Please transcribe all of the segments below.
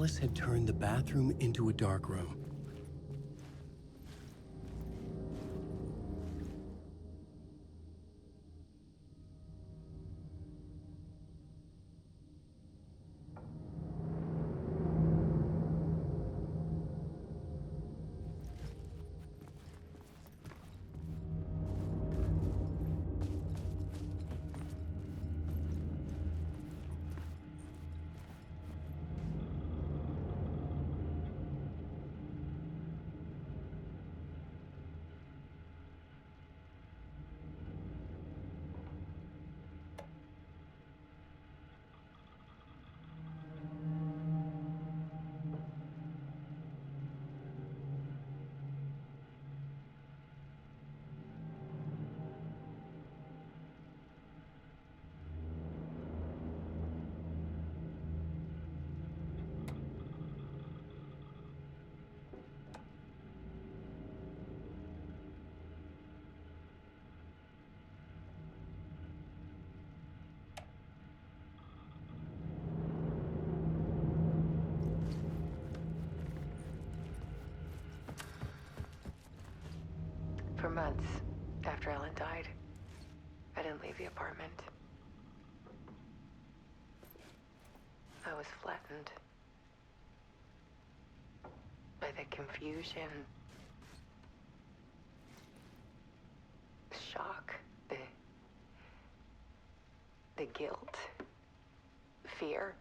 Alice had turned the bathroom into a dark room. For months after Ellen died, I didn't leave the apartment. I was flattened by the confusion, the shock, the guilt, fear.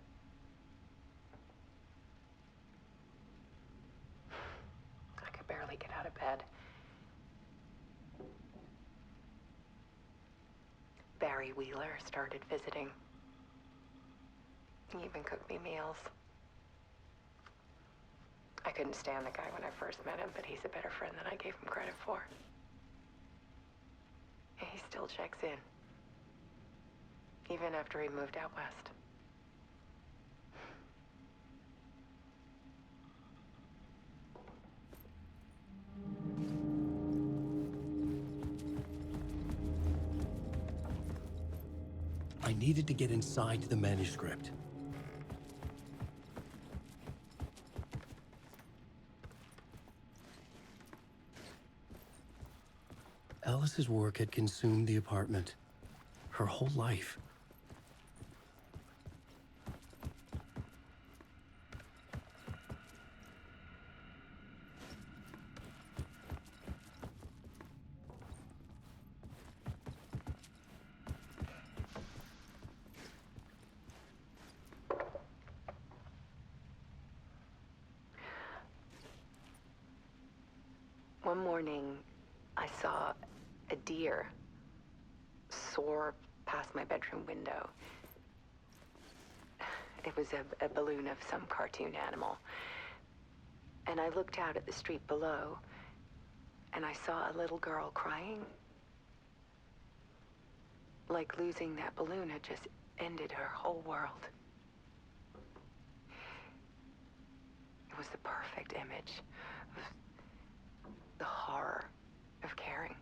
I could barely get out of bed. Barry Wheeler started visiting. He even cooked me meals. I couldn't stand the guy when I first met him, but he's a better friend than I gave him credit for. And he still checks in, even after he moved out west. I needed to get inside the manuscript. Alice's work had consumed the apartment, her whole life. One morning, I saw a deer soar past my bedroom window. It was a balloon of some cartoon animal. And I looked out at the street below, and I saw a little girl crying. Like losing that balloon had just ended her whole world. It was the perfect image of the horror of caring.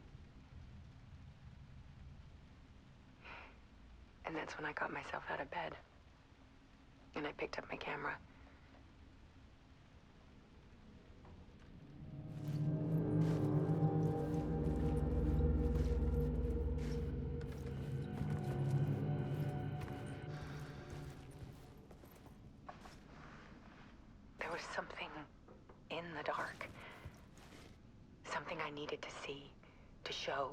And that's when I got myself out of bed. And I picked up my camera. There was something in the dark. Something I needed to see, to show.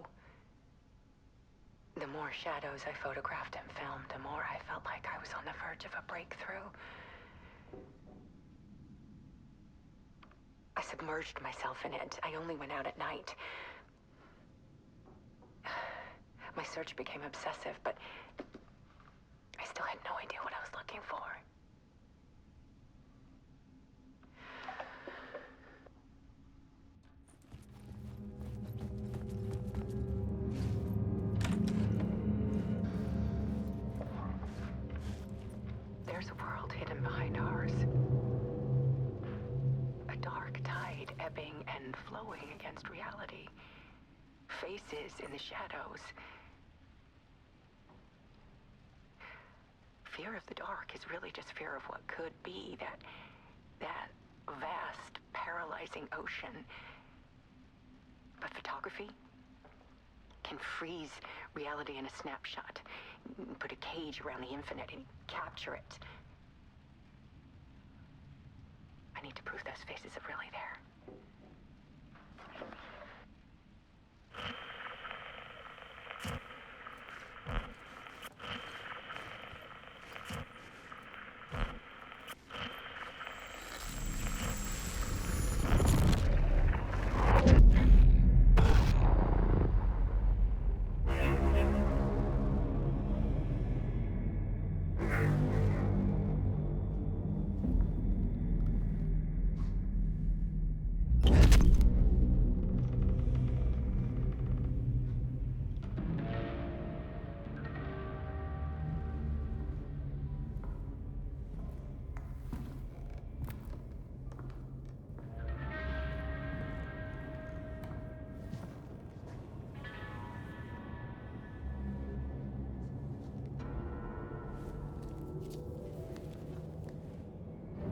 The more shadows I photographed and filmed, the more I felt like I was on the verge of a breakthrough. I submerged myself in it. I only went out at night. My search became obsessive, but I still had no idea what I was looking for. There's a world hidden behind ours. A dark tide ebbing and flowing against reality. Faces in the shadows. Fear of the dark is really just fear of what could be, that that vast, paralyzing ocean. But photography can freeze reality in a snapshot, put a cage around the infinite and capture it. I need to prove those faces are really there.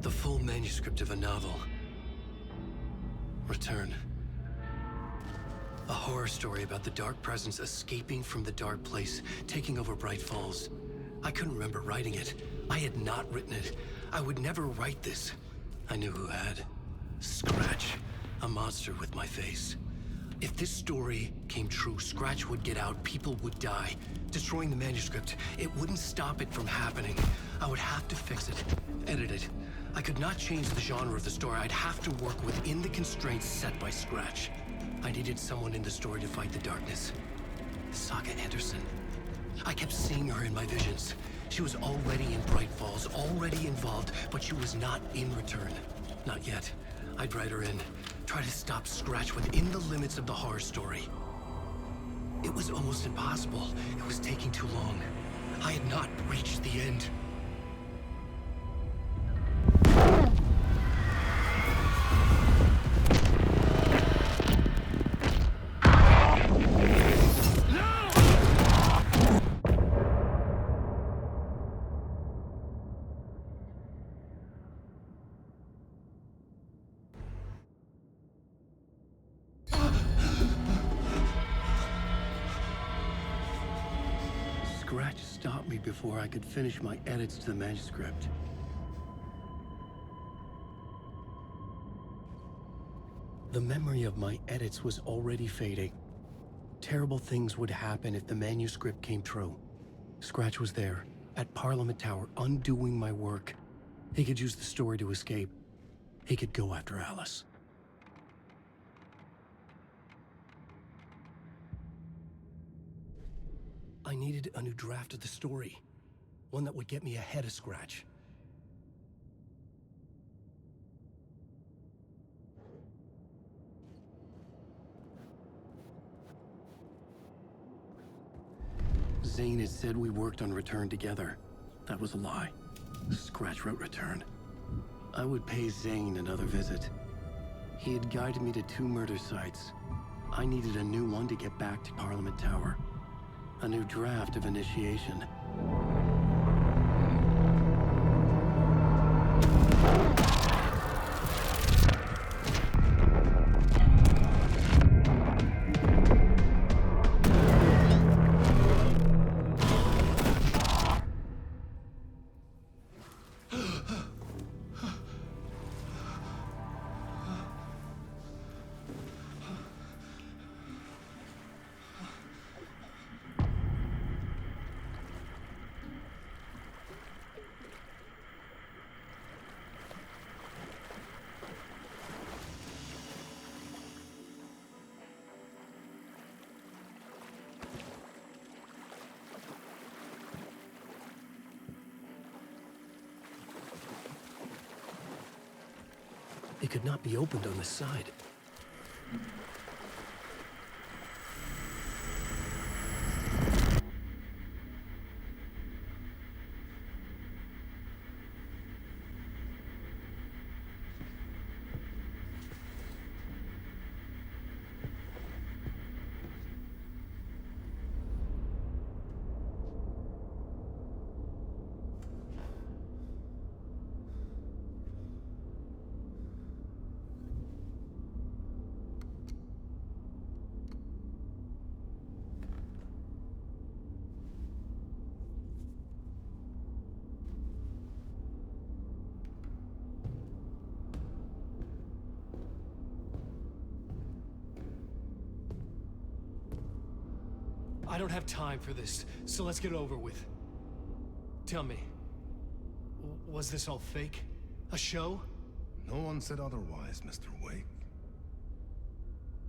The full manuscript of a novel. Return. A horror story about the dark presence escaping from the dark place, taking over Bright Falls. I couldn't remember writing it. I had not written it. I would never write this. I knew who had. Scratch. A monster with my face. If this story came true, Scratch would get out, people would die. Destroying the manuscript, it wouldn't stop it from happening. I would have to fix it, edit it. I could not change the genre of the story. I'd have to work within the constraints set by Scratch. I needed someone in the story to fight the darkness. Saga Anderson. I kept seeing her in my visions. She was already in Bright Falls, already involved, but she was not in Return. Not yet. I'd write her in. Try to stop Scratch within the limits of the horror story. It was almost impossible. It was taking too long. I had not reached the end. Scratch stopped me before I could finish my edits to the manuscript. The memory of my edits was already fading. Terrible things would happen if the manuscript came true. Scratch was there, at Parliament Tower, undoing my work. He could use the story to escape. He could go after Alice. I needed a new draft of the story. One that would get me ahead of Scratch. Zane had said we worked on Return together. That was a lie. Scratch wrote Return. I would pay Zane another visit. He had guided me to 2 murder sites. I needed a new one to get back to Parliament Tower. A new draft of Initiation. It could not be opened on the side. I don't have time for this, so let's get it over with. Tell me, was this all fake? A show? No one said otherwise, Mr. Wake.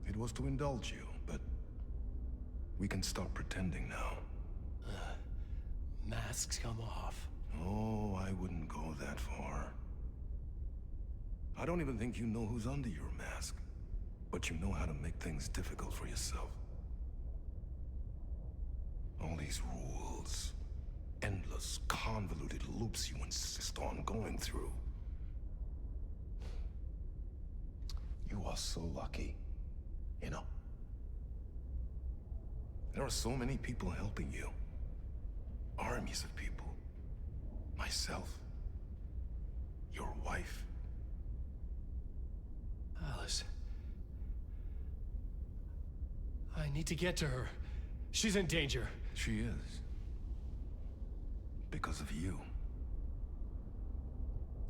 It was to indulge you, but we can stop pretending now. Masks come off. Oh, I wouldn't go that far. I don't even think you know who's under your mask, but you know how to make things difficult for yourself. All these rules, endless, convoluted loops you insist on going through. You are so lucky, you know. There are so many people helping you. Armies of people. Myself. Your wife. Alice. I need to get to her. She's in danger. She is. Because of you.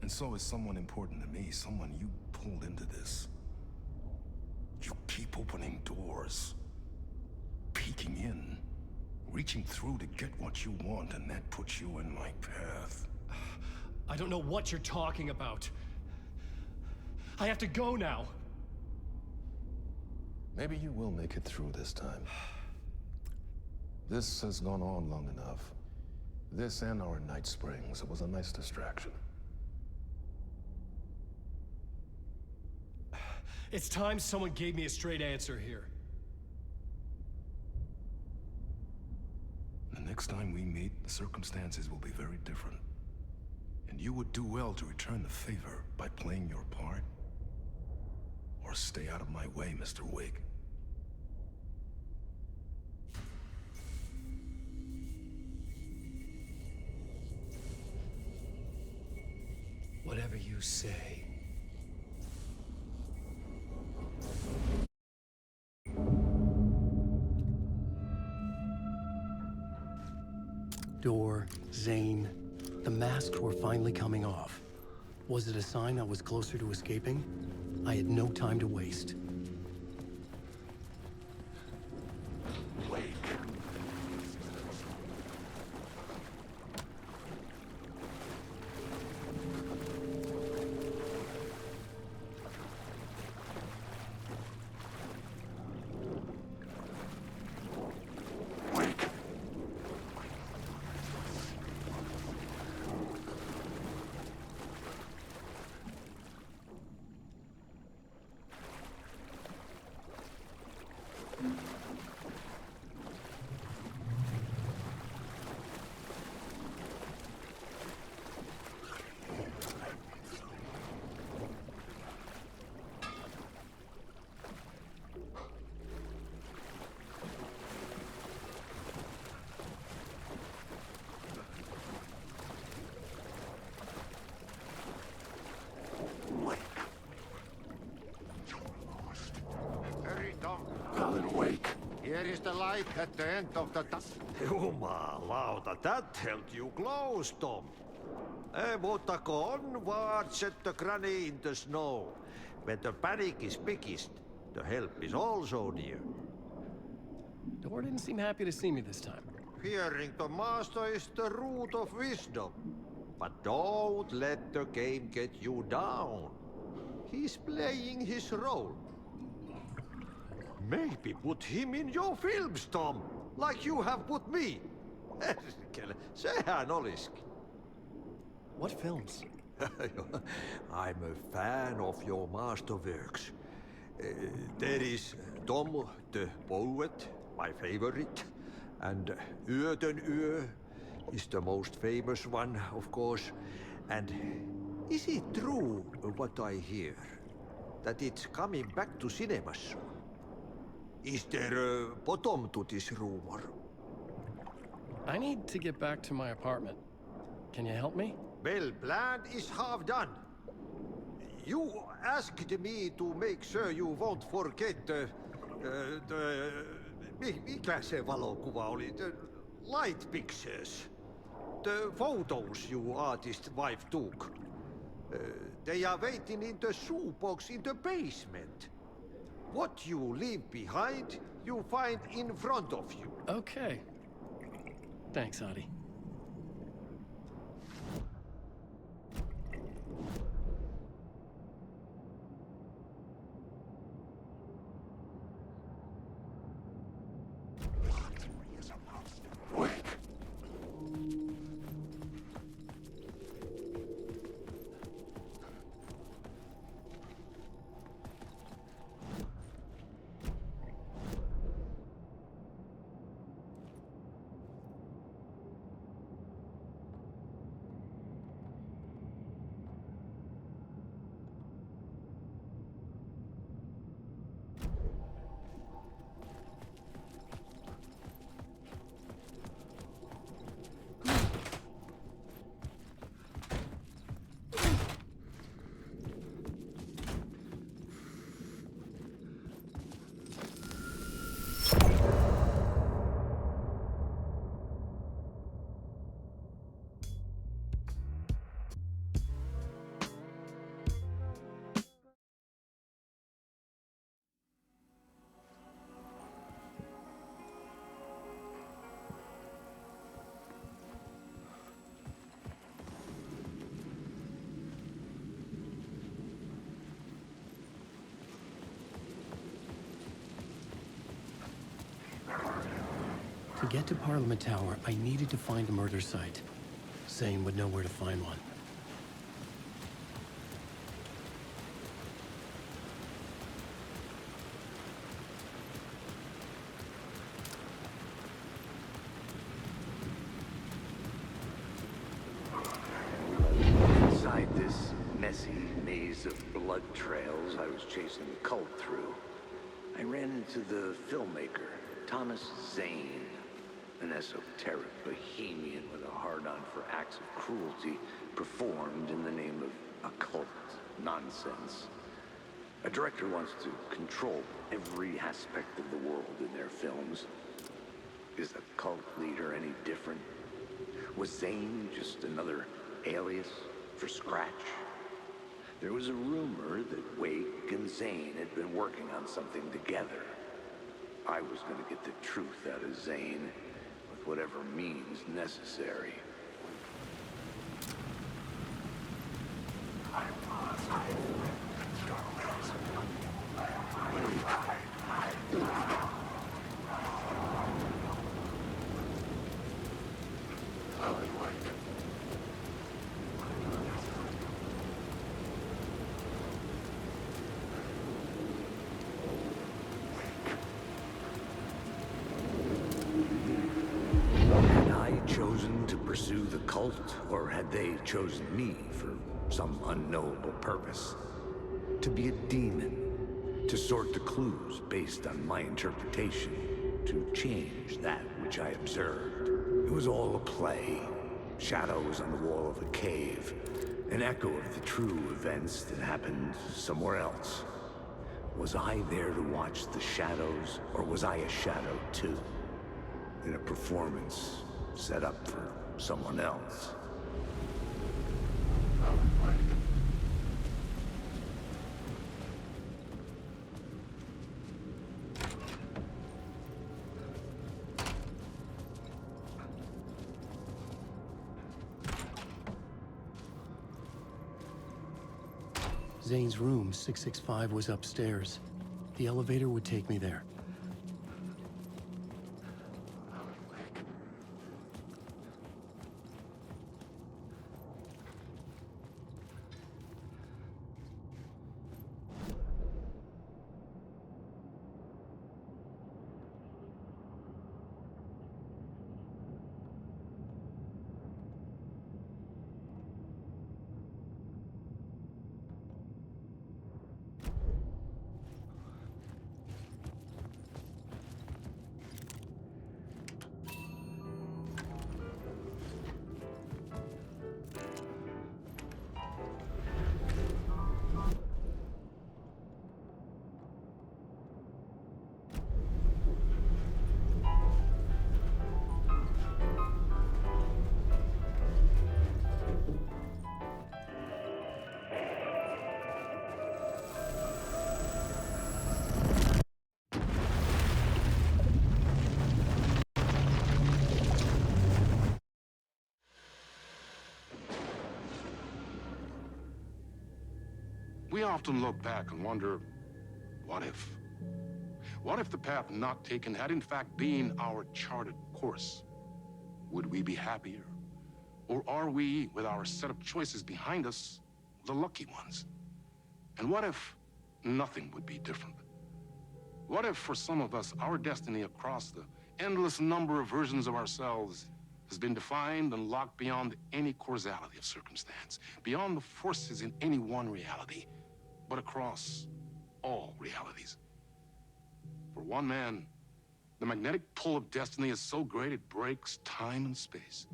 And so is someone important to me, someone you pulled into this. You keep opening doors. Peeking in. Reaching through to get what you want, and that puts you in my path. I don't know what you're talking about. I have to go now. Maybe you will make it through this time. This has gone on long enough. This and our night springs. It was a nice distraction. It's time someone gave me a straight answer here. The next time we meet, the circumstances will be very different. And you would do well to return the favor by playing your part. Or stay out of my way, Mr. Wake. Whatever you say. Door, Zane, the masks were finally coming off. Was it a sign I was closer to escaping? I had no time to waste. Wake. Wake. Alan Wake. Here is the light at the end of the Jumalauta, that held you close, Tom. Mutta go onward, set the granny in the snow. When the panic is biggest, the help is also near. Door didn't seem happy to see me this time. Fearing the master is the root of wisdom. But don't let the game get you down. He's playing his role. Maybe put him in your films, Tom, like you have put me. Sehän olisikin. What films? I'm a fan of your masterworks. There is Tom the Poet, my favorite, and Yöten Yö is the most famous one, of course. And is it true what I hear, that it's coming back to cinemas soon? Is there a bottom to this rumor? I need to get back to my apartment. Can you help me? Well, plan is half done. You asked me to make sure you won't forget mikä se valokuva oli? The light pictures. The photos your artist wife took. They are waiting in the shoebox in the basement. What you leave behind, you find in front of you. Okay. Thanks, Adi. To get to Parliament Tower, I needed to find a murder site. Zane would know where to find one. Inside this messy maze of blood trails I was chasing the cult through, I ran into the filmmaker, Thomas Zane. An esoteric bohemian with a hard-on for acts of cruelty performed in the name of occult nonsense. A director wants to control every aspect of the world in their films. Is the cult leader any different? Was Zane just another alias for Scratch? There was a rumor that Wake and Zane had been working on something together. I was going to get the truth out of Zane, with whatever means necessary. Chosen to pursue the cult, or had they chosen me for some unknowable purpose? To be a demon, to sort the clues based on my interpretation, to change that which I observed. It was all a play. Shadows on the wall of a cave, an echo of the true events that happened somewhere else. Was I there to watch the shadows, or was I a shadow too? In a performance set up for someone else. Zane's room, 665, was upstairs. The elevator would take me there. We often look back and wonder, what if? What if the path not taken had in fact been our charted course? Would we be happier? Or are we, with our set of choices behind us, the lucky ones? And what if nothing would be different? What if, for some of us, our destiny across the endless number of versions of ourselves has been defined and locked beyond any causality of circumstance, beyond the forces in any one reality, but across all realities? For one man, the magnetic pull of destiny is so great it breaks time and space.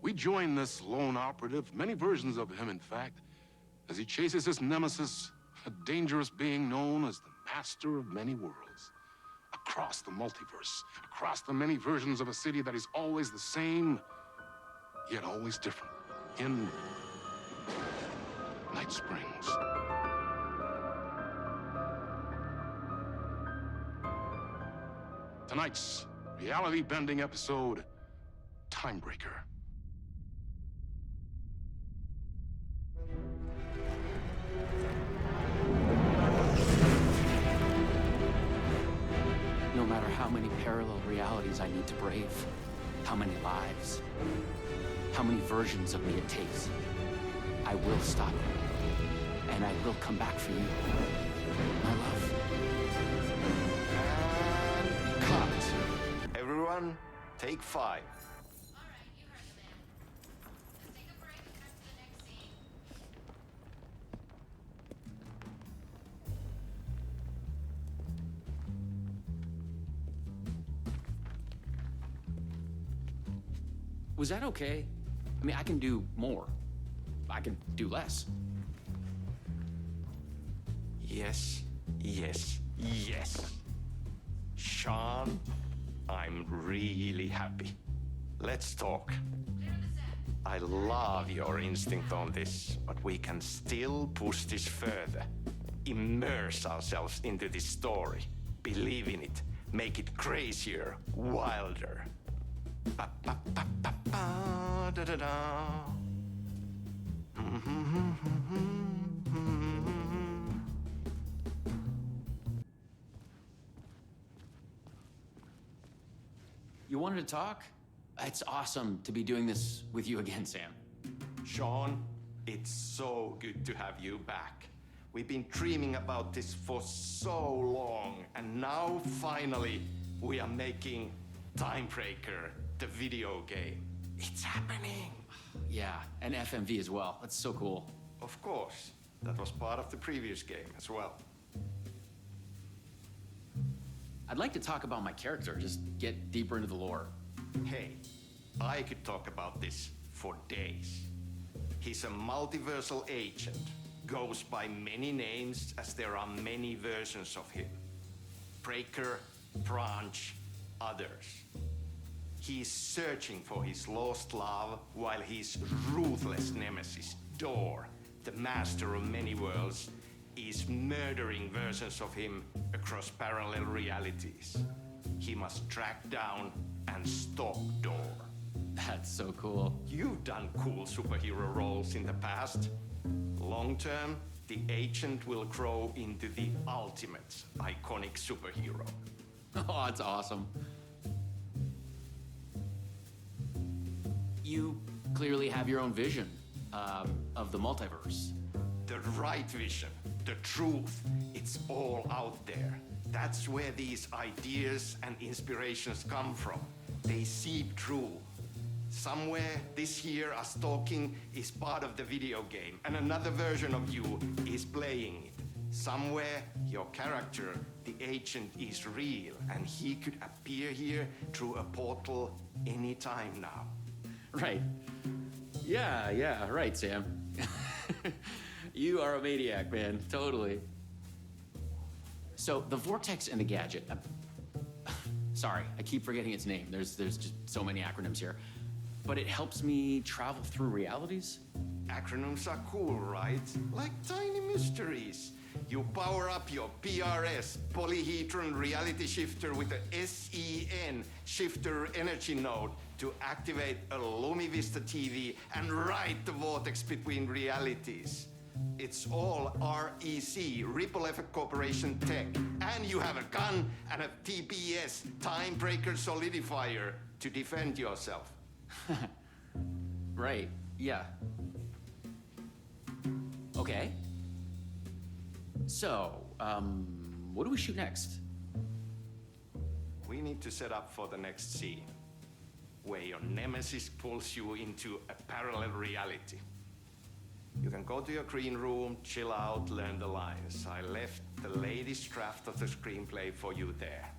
We join this lone operative, many versions of him in fact, as he chases his nemesis, a dangerous being known as the master of many worlds. Across the multiverse, across the many versions of a city that is always the same, yet always different. In Night Springs. Tonight's reality-bending episode, Timebreaker. No matter how many parallel realities I need to brave, how many lives, how many versions of me it takes, I will stop it, and I will come back for you, my love. And cut. Everyone, take 5. Was that okay? I mean, I can do more. I can do less. Yes, yes, yes. Sean, I'm really happy. Let's talk. I love your instinct on this, but we can still push this further. Immerse ourselves into this story. Believe in it. Make it crazier, wilder. Ba, ba, ba, ba, ba, da, da, da. You wanted to talk? It's awesome to be doing this with you again, Sam. Sean, it's so good to have you back. We've been dreaming about this for so long, and now finally we are making Timebreaker, the video game. It's happening. Yeah, and FMV as well. That's so cool. Of course, that was part of the previous game as well. I'd like to talk about my character, just get deeper into the lore. Hey, I could talk about this for days. He's a multiversal agent, goes by many names as there are many versions of him. Breaker, Branch, others. He's searching for his lost love while his ruthless nemesis, Door, the master of many worlds, is murdering versions of him across parallel realities. He must track down and stop Door. That's so cool. You've done cool superhero roles in the past. Long term, the agent will grow into the ultimate iconic superhero. Oh, that's awesome. You clearly have your own vision of the multiverse. The right vision, the truth, it's all out there. That's where these ideas and inspirations come from. They seep through. Somewhere this year, us talking is part of the video game, and another version of you is playing it. Somewhere, your character, the agent, is real, and he could appear here through a portal anytime now. Right. Yeah, right, Sam. You are a maniac, man. Totally. So, the Vortex and the Gadget. Sorry, I keep forgetting its name. There's just so many acronyms here. But it helps me travel through realities? Acronyms are cool, right? Like tiny mysteries. You power up your PRS, polyhedron reality shifter, with a SEN shifter energy node to activate a LumiVista TV and ride the vortex between realities. It's all REC, Ripple Effect Corporation tech. And you have a gun and a TPS, Time Breaker Solidifier, to defend yourself. Right, yeah. Okay. So, what do we shoot next? We need to set up for the next scene, where your nemesis pulls you into a parallel reality. You can go to your green room, chill out, learn the lines. I left the latest draft of the screenplay for you there.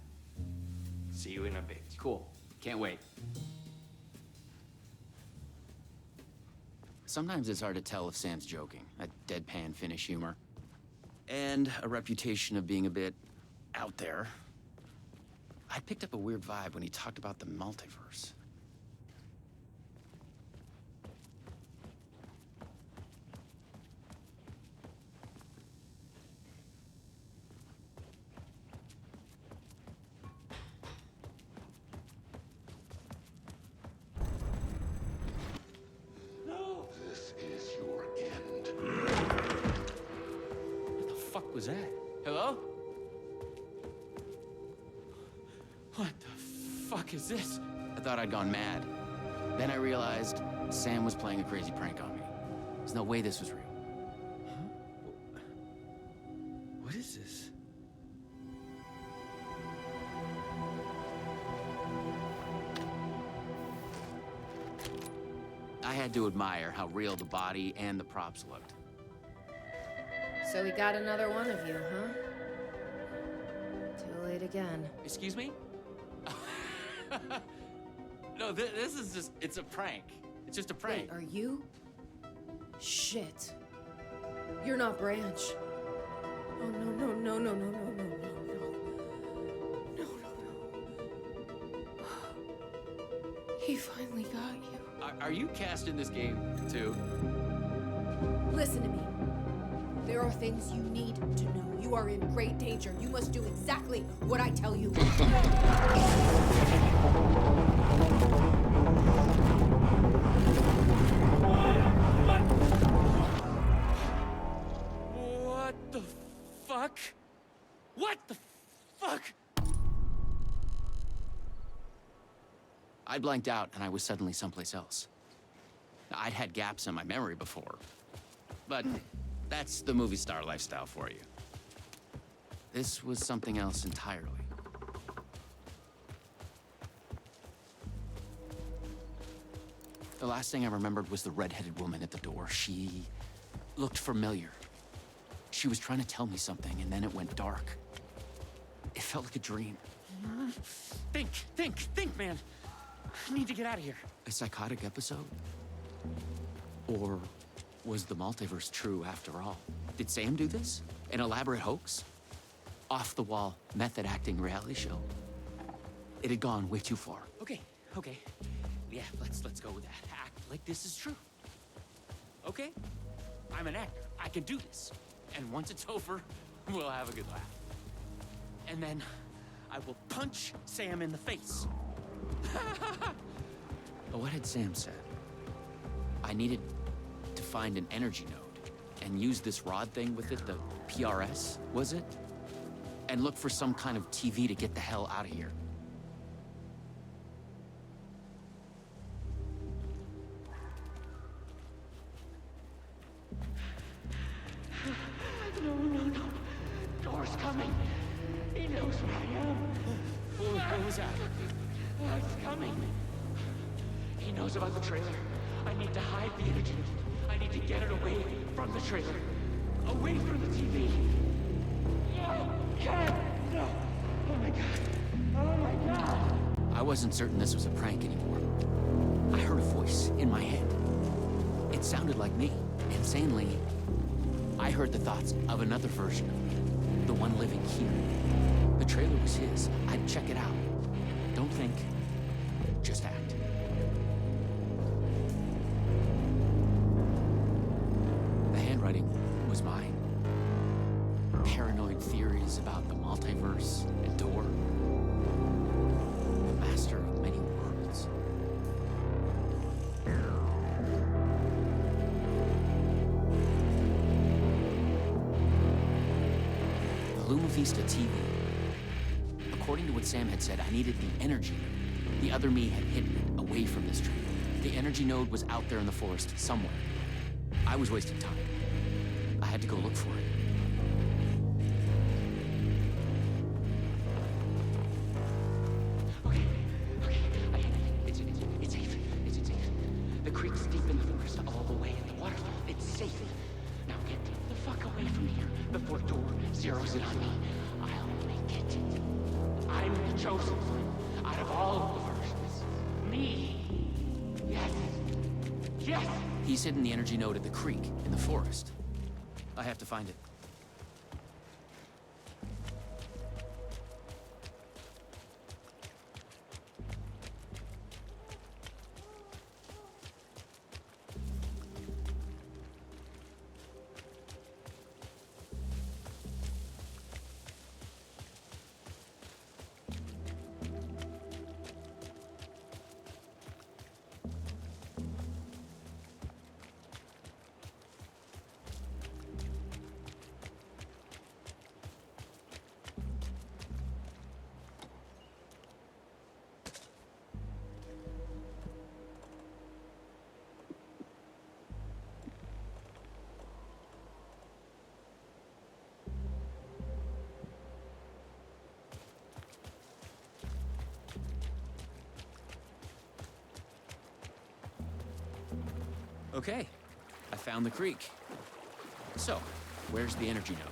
See you in a bit. Cool. Can't wait. Sometimes it's hard to tell if Sam's joking. That deadpan Finnish humor. And a reputation of being a bit out there. I picked up a weird vibe when he talked about the multiverse. Was that? Hello? What the fuck is this? I thought I'd gone mad. Then I realized Sam was playing a crazy prank on me. There's no way this was real. Huh? What is this? I had to admire how real the body and the props looked. So we got another one of you, huh? Too late again. Excuse me? No, this is just, it's a prank. It's just a prank. Wait, are you? Shit. You're not Branch. Oh, no, no, no, no, no, no, no, no, no. No, no, no. He finally got you. Are you cast in this game, too? Listen to me. There are things you need to know. You are in great danger. You must do exactly what I tell you. What the fuck? What the fuck? I blanked out and I was suddenly someplace else. I'd had gaps in my memory before, but that's the movie star lifestyle for you. This was something else entirely. The last thing I remembered was the red-headed woman at the door. She looked familiar. She was trying to tell me something, and then it went dark. It felt like a dream. Think, man. I need to get out of here. A psychotic episode? Or was the multiverse true after all? Did Sam do this? An elaborate hoax? Off-the-wall, method-acting reality show? It had gone way too far. Okay. Yeah, let's go with that. Act like this is true. Okay? I'm an actor. I can do this. And once it's over, we'll have a good laugh. And then I will punch Sam in the face. But what had Sam said? I needed to find an energy node and use this rod thing with it, the PRS, was it? And look for some kind of TV to get the hell out of here. No. Door's coming. He knows where I am. What was that? It's coming. He knows about the trailer. I need to hide the energy. I need to get it away from the trailer. Away from the TV. No! Cat! No! Oh my god! I wasn't certain this was a prank anymore. I heard a voice in my head. It sounded like me. Insanely, I heard the thoughts of another version of me. The one living here. The trailer was his. I'd check it out. Don't think. Just act. The handwriting was mine. Paranoid theories about the multiverse and door. The master of many worlds. Northeast a TV. According to what Sam had said, I needed the energy node. The other me had hidden it away from this tree. The energy node was out there in the forest somewhere. I was wasting time. I had to go look for it. Okay. It's safe. It's safe. The creek's deep in the forest, all the way in the waterfall. It's safe. Now get the fuck away from here before Door zeroes in on me. I'll make it. I'm the chosen one out of all of the versions. Me. Yes. Yes! He's hidden the energy node at the creek in the forest. I have to find it. Okay, I found the creek. So, where's the energy node?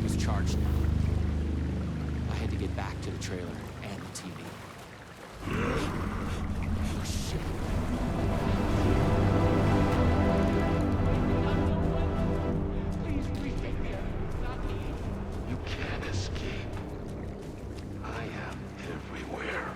Was charged now. I had to get back to the trailer and the TV. Oh, shit. Please take me. Not me. You can't escape. I am everywhere.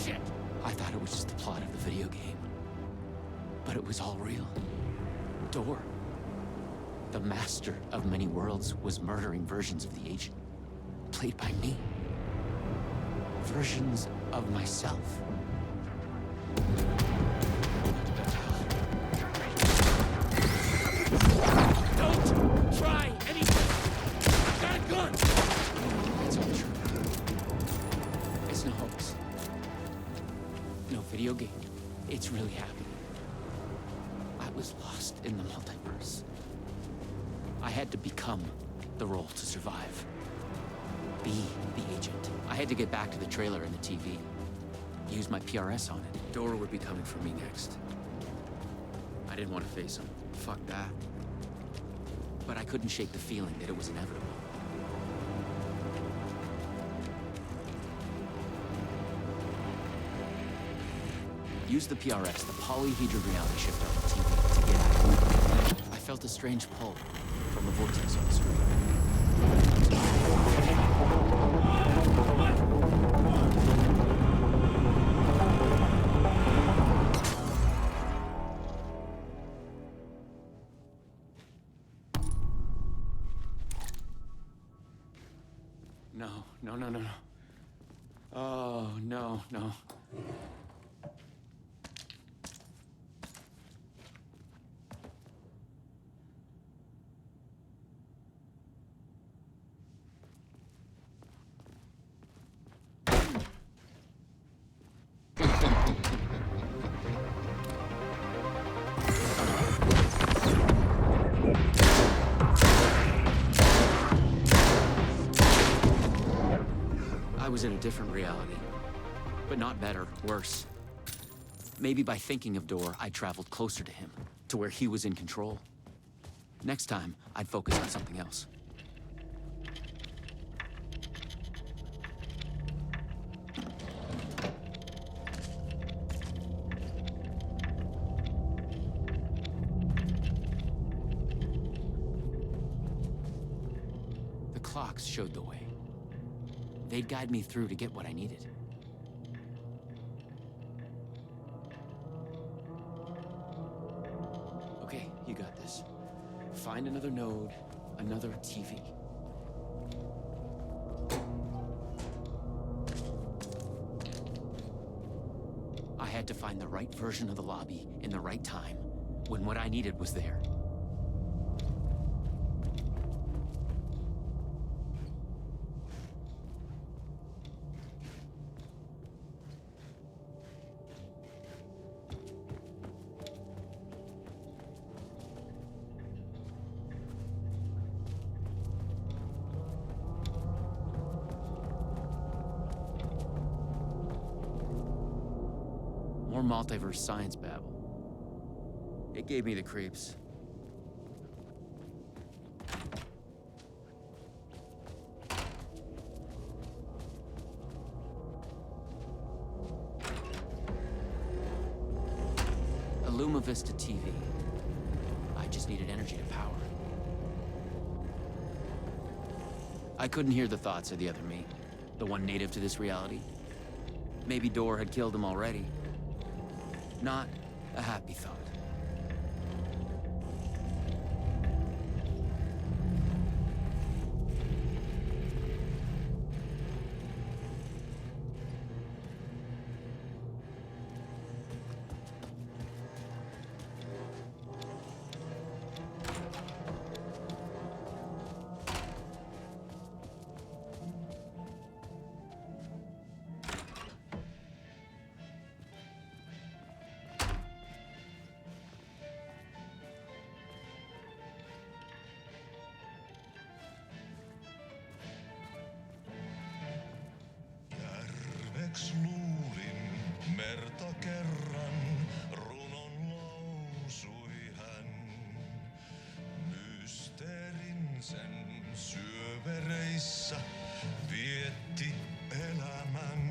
Shit! I thought it was just the plot of the video game. But it was all real. Door, the master of many worlds, was murdering versions of the agent. Played by me. Versions of myself. Don't try anything! I've got a gun! It's all true. It's no hoax. No video game. It's really happening. I was lost in the multiverse. I had to become the role to survive. Be the agent. I had to get back to the trailer and the TV. Use my PRS on it. Dora would be coming for me next. I didn't want to face him. Fuck that. But I couldn't shake the feeling that it was inevitable. Use the PRS, the polyhedral reality shifter on the TV, to get out. I felt a strange pull from the vortex on the screen. No. Oh, no. I was in a different reality. But not better, worse. Maybe by thinking of Door, I traveled closer to him, to where he was in control. Next time, I'd focus on something else. The clocks showed the way. They'd guide me through to get what I needed. Okay, you got this. Find another node, another TV. I had to find the right version of the lobby in the right time, when what I needed was there. More multiverse science babble. It gave me the creeps. A Luma Vista TV. I just needed energy to power. I couldn't hear the thoughts of the other me, the one native to this reality. Maybe Door had killed him already. Not a happy thought. Luulin merta kerran, runon lausui hän. Mysteerin sen syövereissä vietti elämän.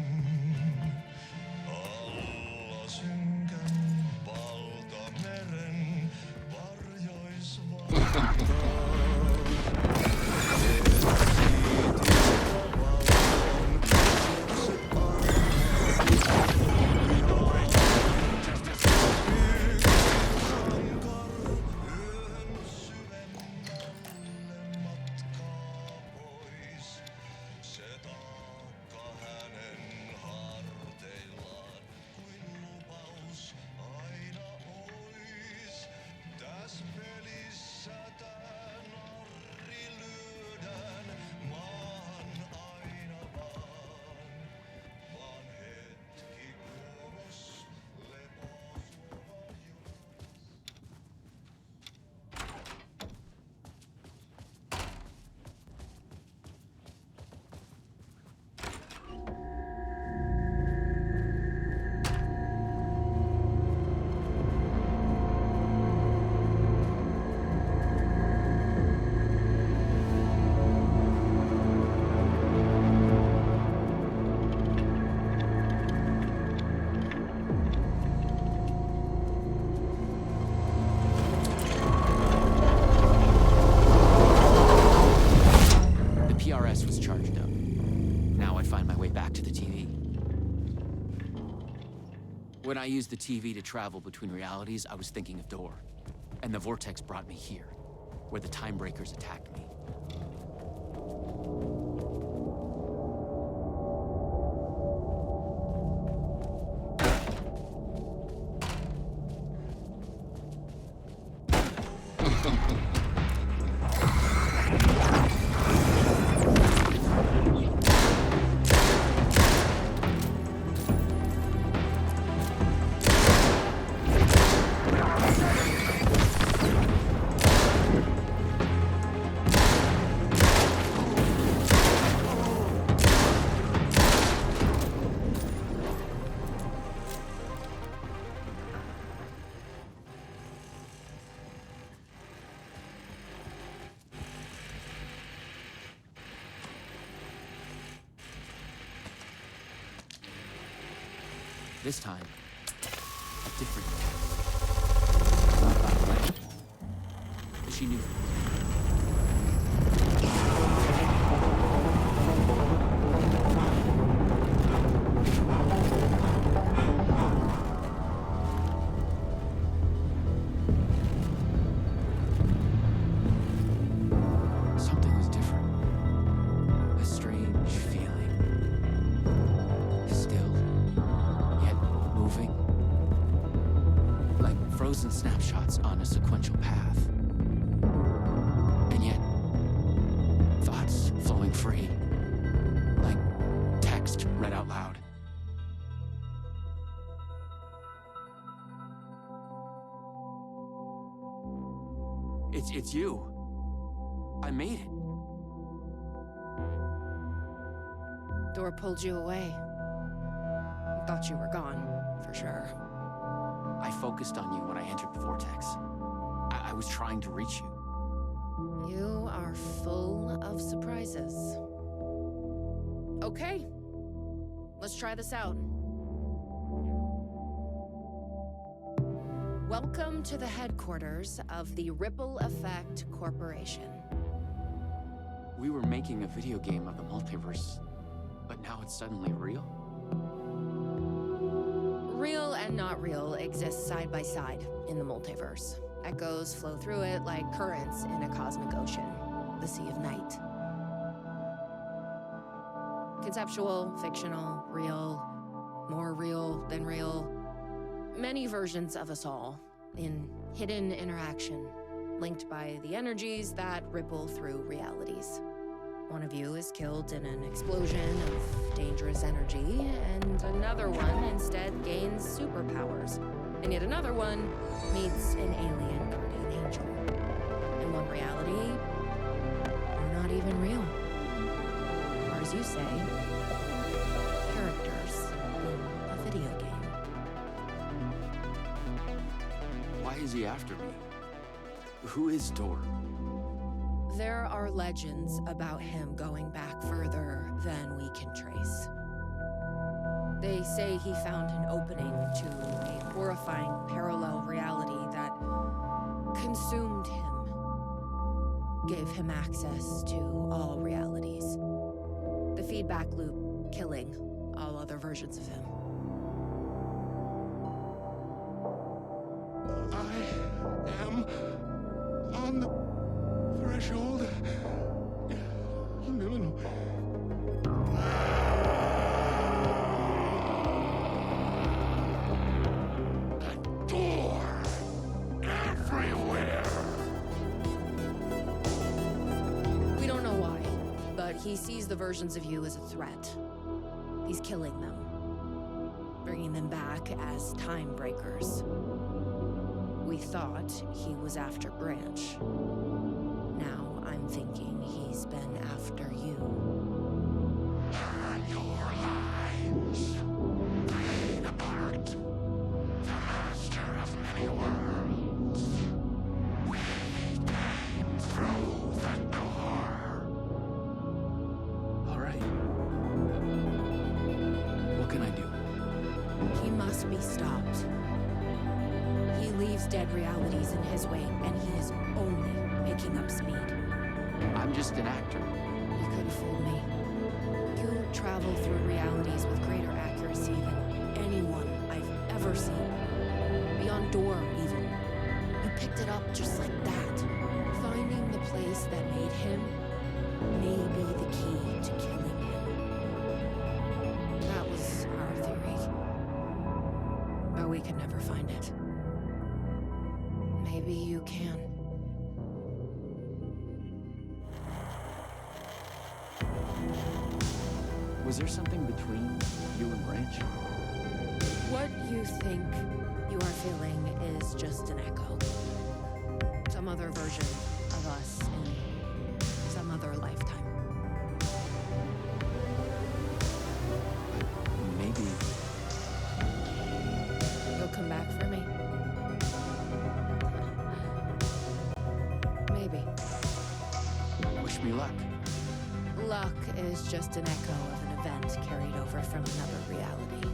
Alla synkän valtameren varjois valtaa. Was charged up. Now I'd find my way back to the TV. When I used the TV to travel between realities, I was thinking of Door. And the vortex brought me here, where the time breakers attacked me. This time, a different text. Not about a legend. She knew. Something was different. A strange feeling. Still, yet moving. Like frozen snapshots on a sequential path. And yet, thoughts flowing free. Like text read out loud. It's you. I made it. Door pulled you away. Thought you were gone, for sure. I focused on you when I entered the vortex. I was trying to reach you. You are full of surprises. Okay, let's try this out. Welcome to the headquarters of the Ripple Effect Corporation. We were making a video game of the multiverse, but now it's suddenly real? Real and not real exist side by side in the multiverse. Echoes flow through it like currents in a cosmic ocean, the Sea of Night. Conceptual, fictional, real, more real than real. Many versions of us all, in hidden interaction, linked by the energies that ripple through realities. One of you is killed in an explosion of dangerous energy, and another one instead gains superpowers. And yet another one meets an alien guardian angel. In one reality, you're not even real. Or as you say, characters in a video game. Why is he after me? Who is Dor? There are legends about him going back further than we can trace. They say he found an opening to a horrifying parallel reality that consumed him, gave him access to all realities. The feedback loop killing all other versions of him. I am on the threshold. No. A door everywhere. We don't know why, but he sees the versions of you as a threat. He's killing them, bringing them back as time breakers. We thought he was after Branch. Now I'm thinking he's been after you. Your lines played apart. The master of many worlds. We came through the door. All right. What can I do? He must be stopped. He leaves dead realities in his wake, and he is only picking up speed. I'm just an actor. You could have fooled me. You travel through realities with greater accuracy than anyone I've ever seen. Beyond Door, even. You picked it up just like that. Finding the place that made him may be the key to killing him. That was our theory. But we could never find it. Maybe you can. Was there something between you and Branch? What you think you are feeling is just an echo. Some other version of us in some other lifetime. Maybe. You'll come back for me? Maybe. Wish me luck. Luck is just an echo of an event carried over from another reality.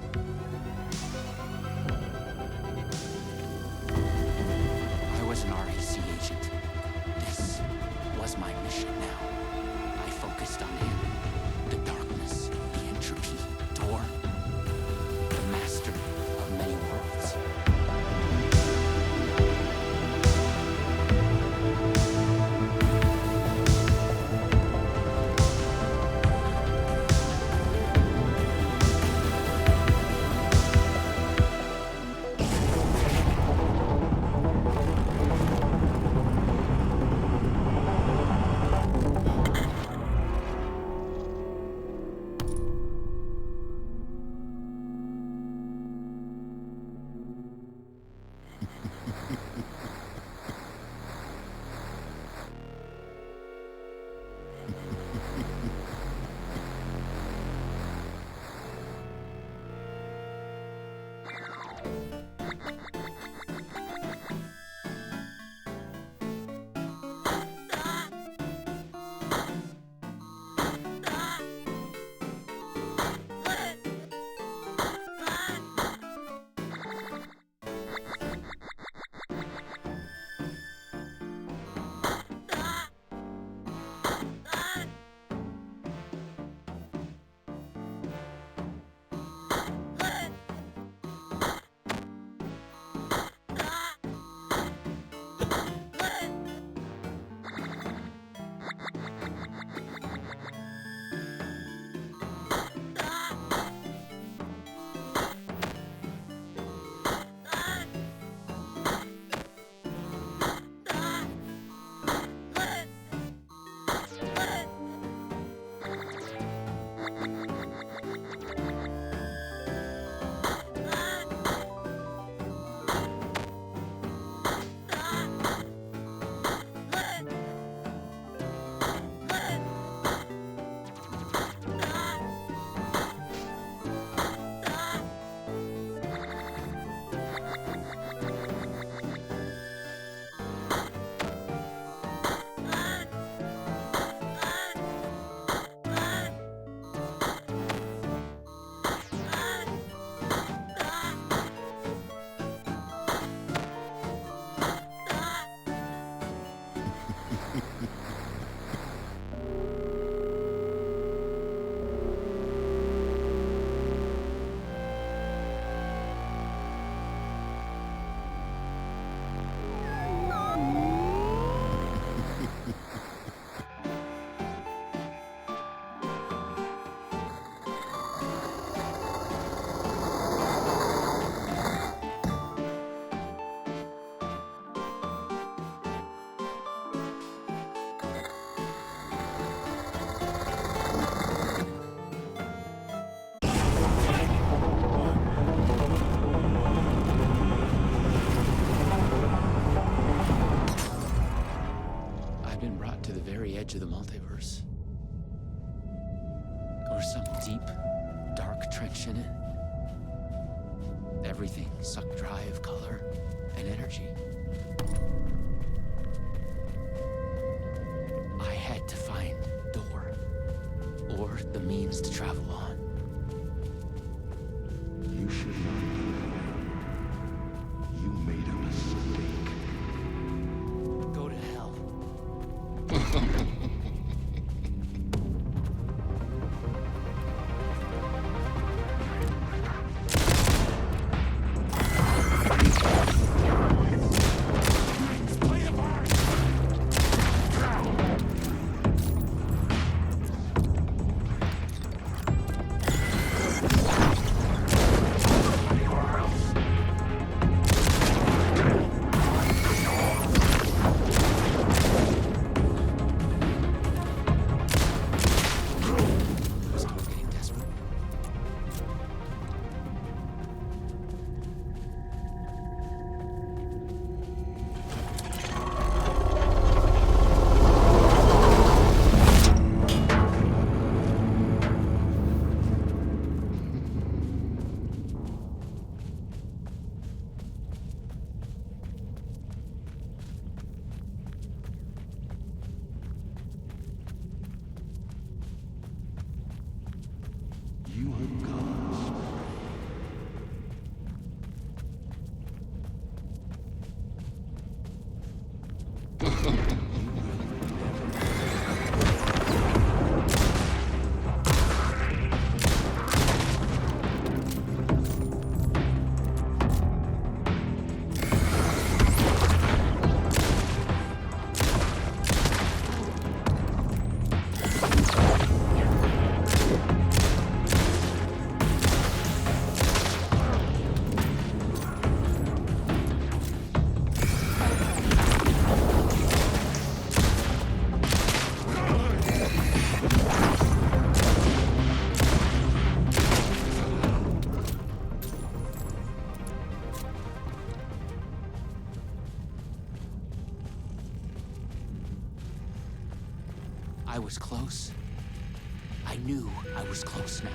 edge of the multiverse. Or some deep, dark trench in it. Everything sucked dry of color and energy. I had to find Door, or the means to travel on. You should not do that. You made a mistake. Go to hell. You have caused. I was close. I knew I was close now.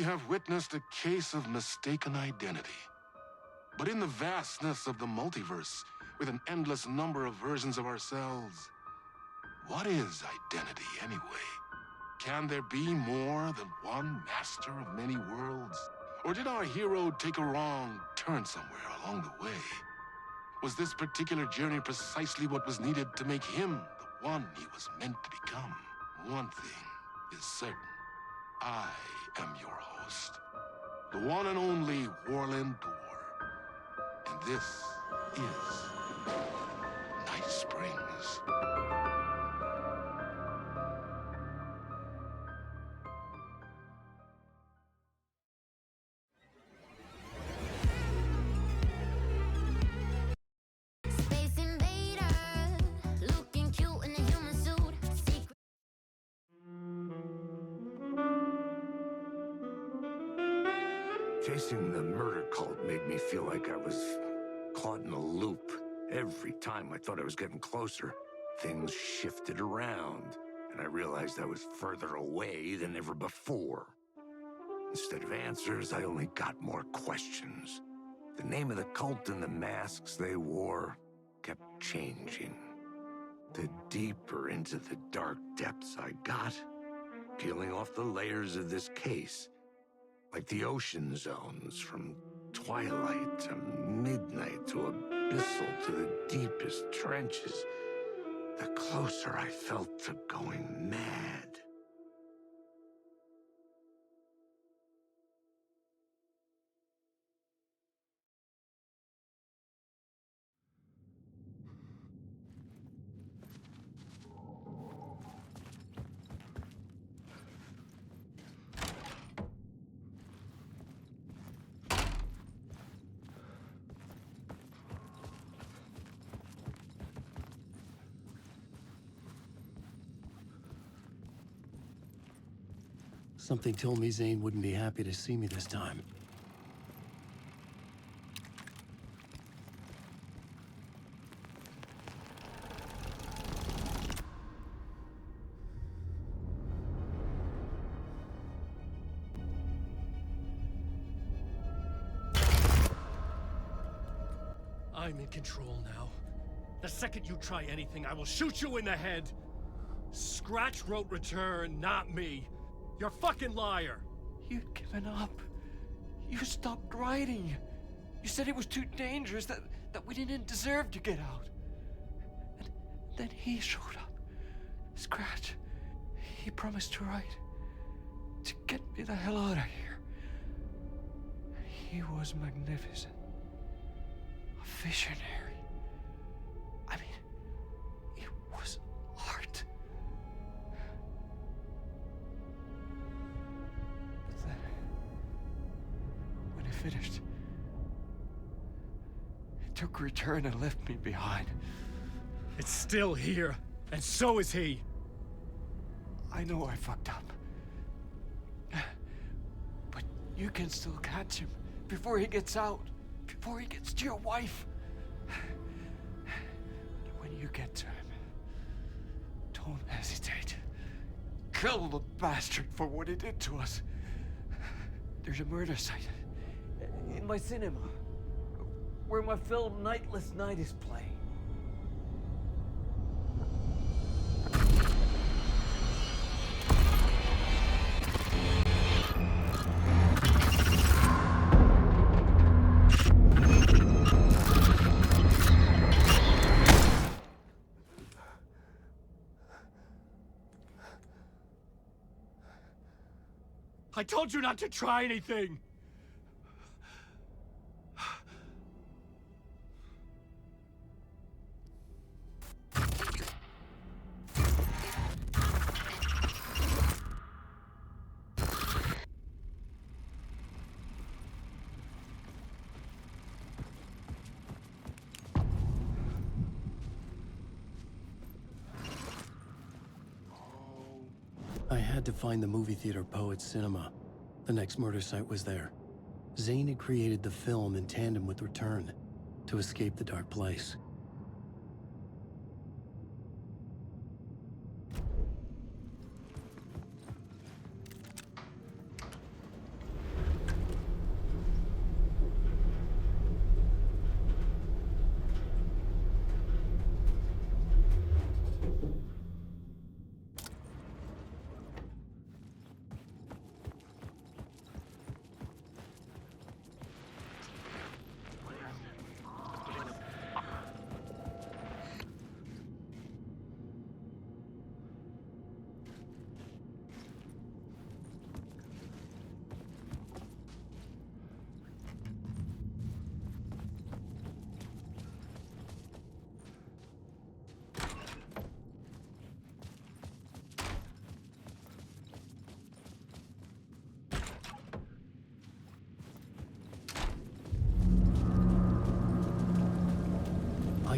have witnessed a case of mistaken identity. But in the vastness of the multiverse, with an endless number of versions of ourselves, what is identity anyway? Can there be more than one master of many worlds? Or did our hero take a wrong turn somewhere along the way? Was this particular journey precisely what was needed to make him the one he was meant to become? One thing is certain. I am your host, the one and only Warland Door. And this is Night Springs. Chasing the murder cult made me feel like I was caught in a loop. Every time I thought I was getting closer, things shifted around, and I realized I was further away than ever before. Instead of answers, I only got more questions. The name of the cult and the masks they wore kept changing. The deeper into the dark depths I got, peeling off the layers of this case, like the ocean zones, from twilight to midnight to abyssal to the deepest trenches, the closer I felt to going mad. Something told me Zane wouldn't be happy to see me this time. I'm in control now. The second you try anything, I will shoot you in the head. Scratch wrote return, not me. You're a fucking liar. You'd given up. You stopped writing. You said it was too dangerous, that we didn't deserve to get out. And then he showed up. Scratch. He promised to write. To get me the hell out of here. He was magnificent. A visionary. I mean, it was art. But then, when he finished, he took return and left me behind. It's still here, and so is he. I know I fucked up. But you can still catch him before he gets out, before he gets to your wife. And when you get to him, don't hesitate. Kill the bastard for what he did to us. There's a murder site in my cinema where my film Nightless Night is playing. I told you not to try anything! I had to find the movie theater Poets Cinema. The next murder site was there. Zane had created the film in tandem with Return to escape the dark place.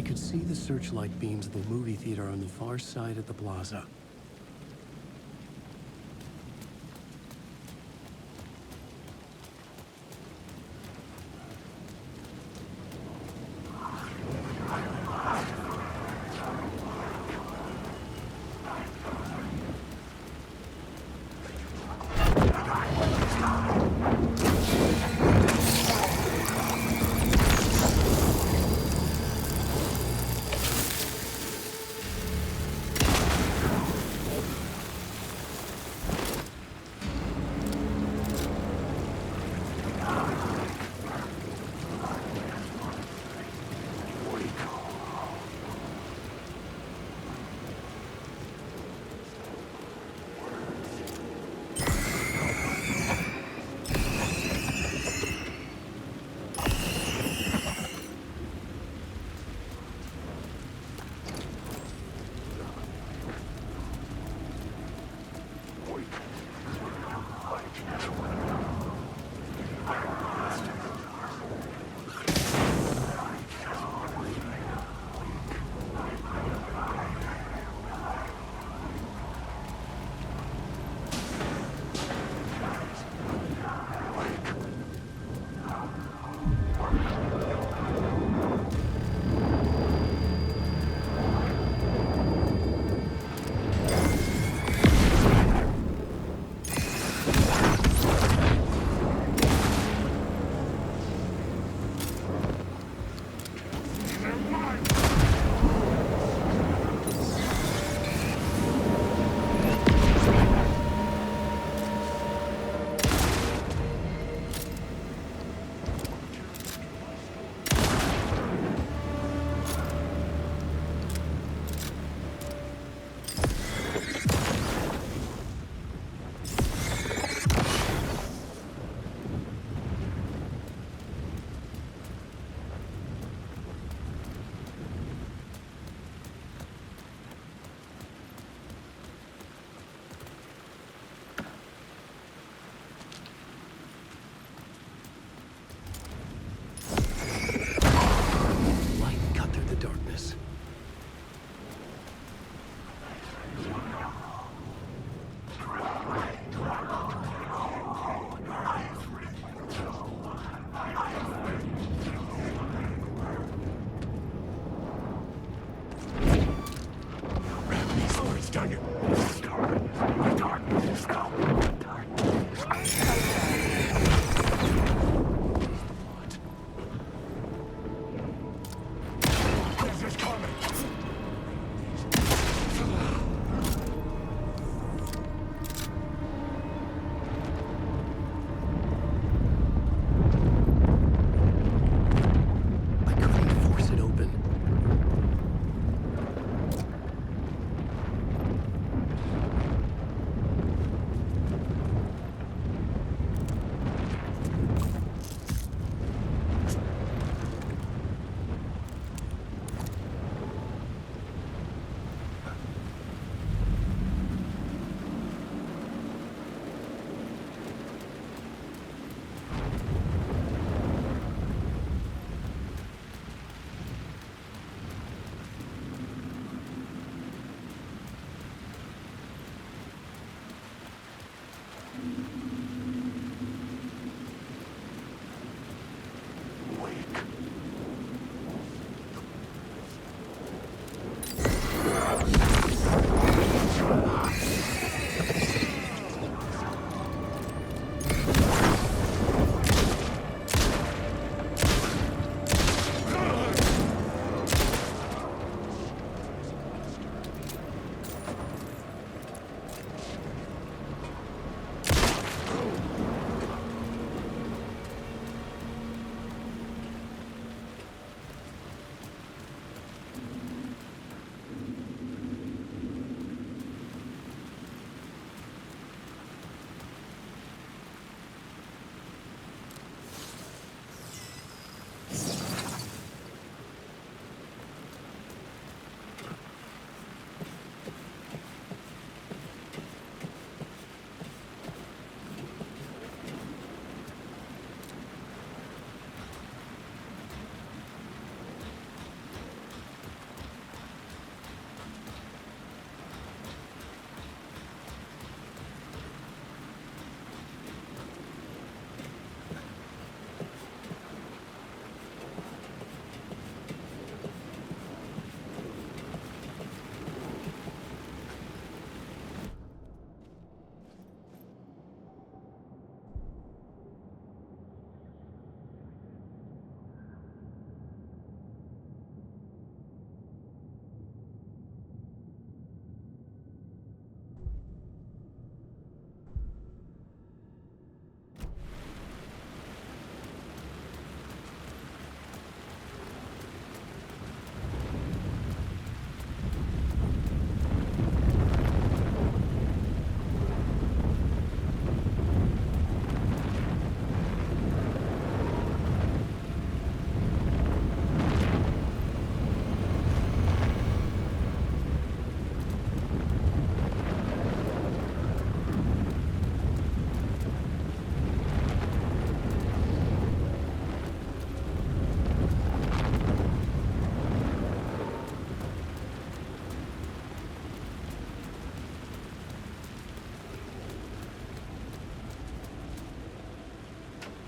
I could see the searchlight beams of the movie theater on the far side of the plaza.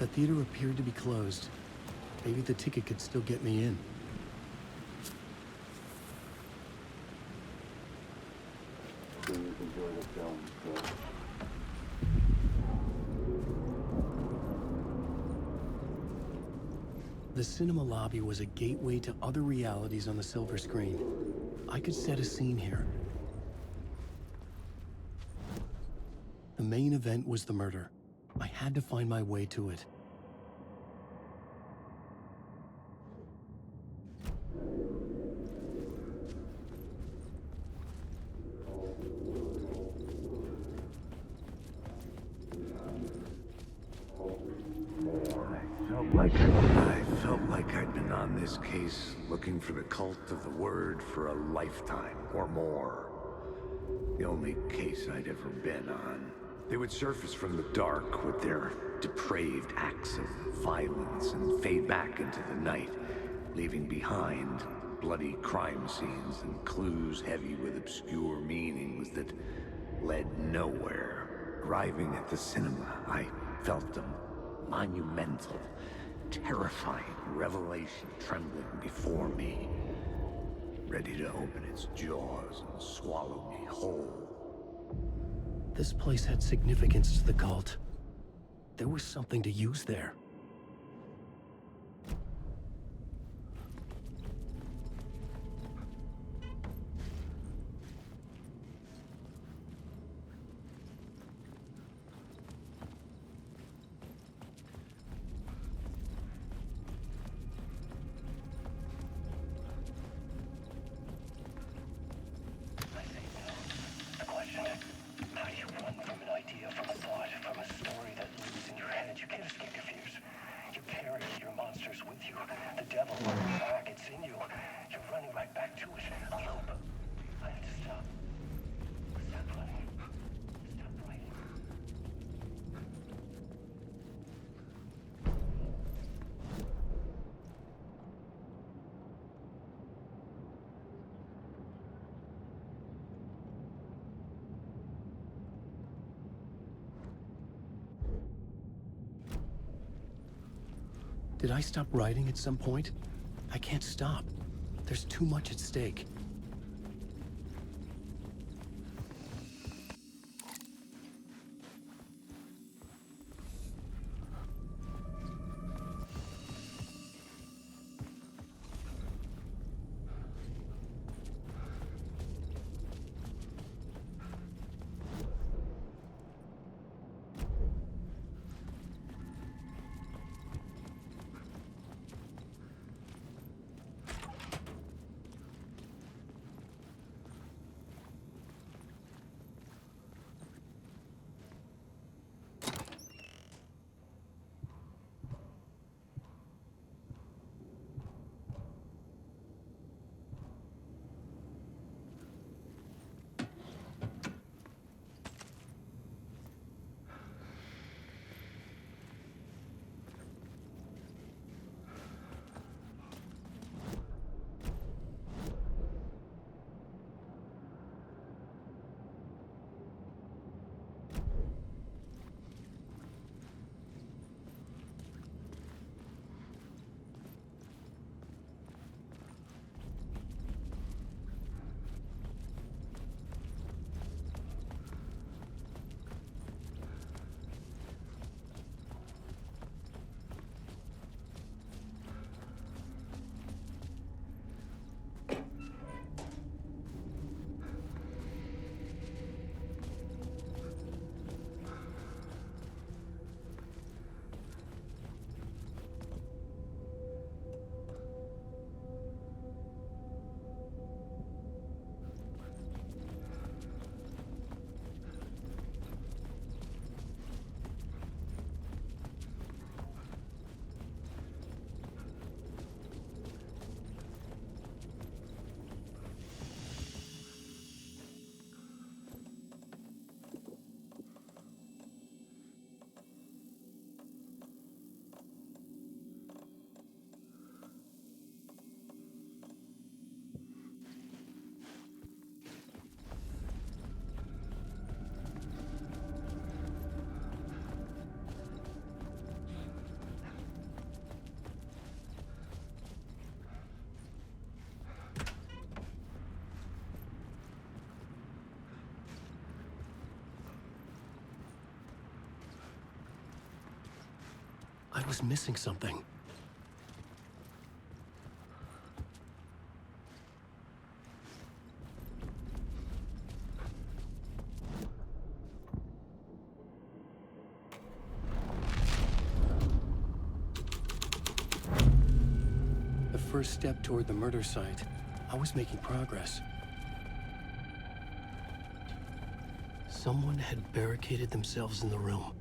The theater appeared to be closed. Maybe the ticket could still get me in. Please enjoy the film, sir. The cinema lobby was a gateway to other realities on the silver screen. I could set a scene here. The main event was the murder. I had to find my way to it. I felt like I'd been on this case looking for the cult of the word for a lifetime or more. The only case I'd ever been on. They would surface from the dark with their depraved acts of violence and fade back into the night, leaving behind bloody crime scenes and clues heavy with obscure meanings that led nowhere. Arriving at the cinema, I felt a monumental, terrifying revelation trembling before me, ready to open its jaws and swallow me whole. This place had significance to the cult. There was something to use there. Did I stop writing at some point? I can't stop. There's too much at stake. I was missing something. The first step toward the murder site. I was making progress. Someone had barricaded themselves in the room.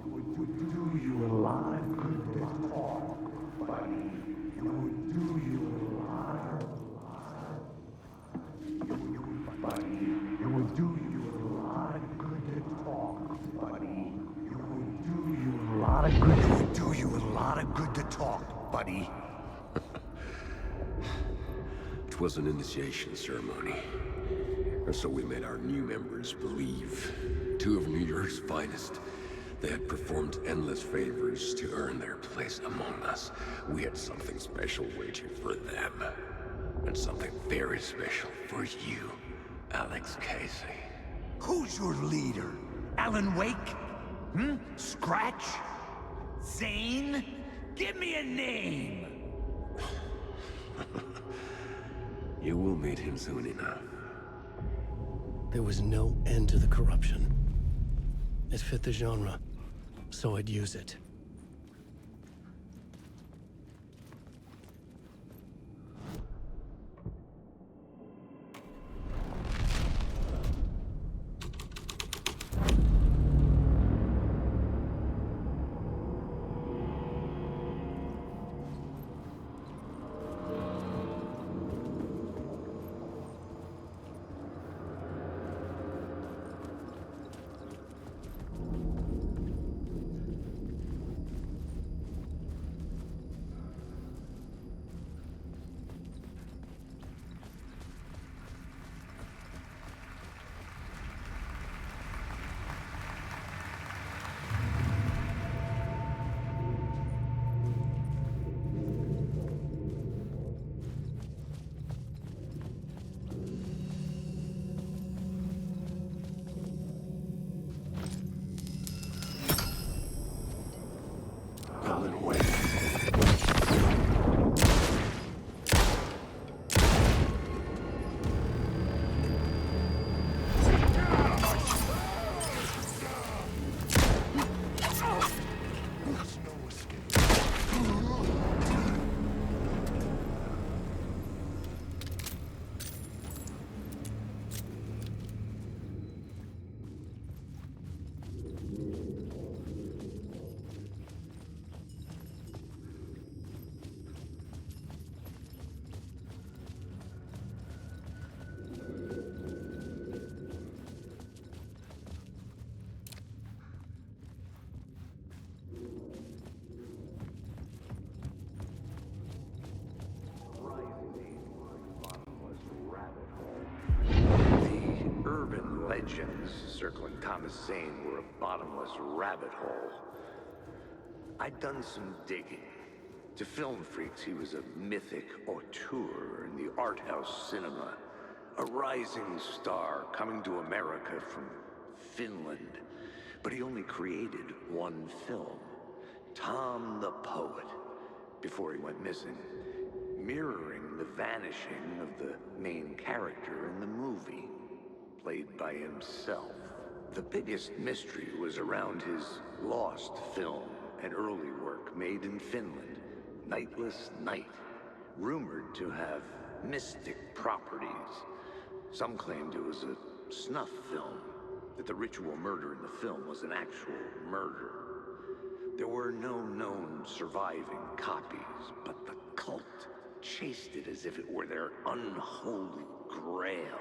would do you a lot of good to talk, buddy. It would do you a lot buddy. It would do you a lot of good to talk, buddy. It would do you a lot of good. It would do you a lot of good to talk, buddy. It was an initiation ceremony. Or so we made our new members believe. Two of New York's finest. They had performed endless favors to earn their place among us. We had something special waiting for them. And something very special for you, Alex Casey. Who's your leader? Alan Wake? Scratch? Zane? Give me a name! You will meet him soon enough. There was no end to the corruption. It fit the genre, so I'd use it. Legends circling Thomas Zane were a bottomless rabbit hole. I'd done some digging. To film freaks, he was a mythic auteur in the art house cinema. A rising star coming to America from Finland. But he only created one film, Tom the Poet, before he went missing, mirroring the vanishing of the main character in the movie, played by himself. The biggest mystery was around his lost film, an early work made in Finland, Nightless Night, rumored to have mystic properties. Some claimed it was a snuff film, that the ritual murder in the film was an actual murder. There were no known surviving copies, but the cult chased it as if it were their unholy grail.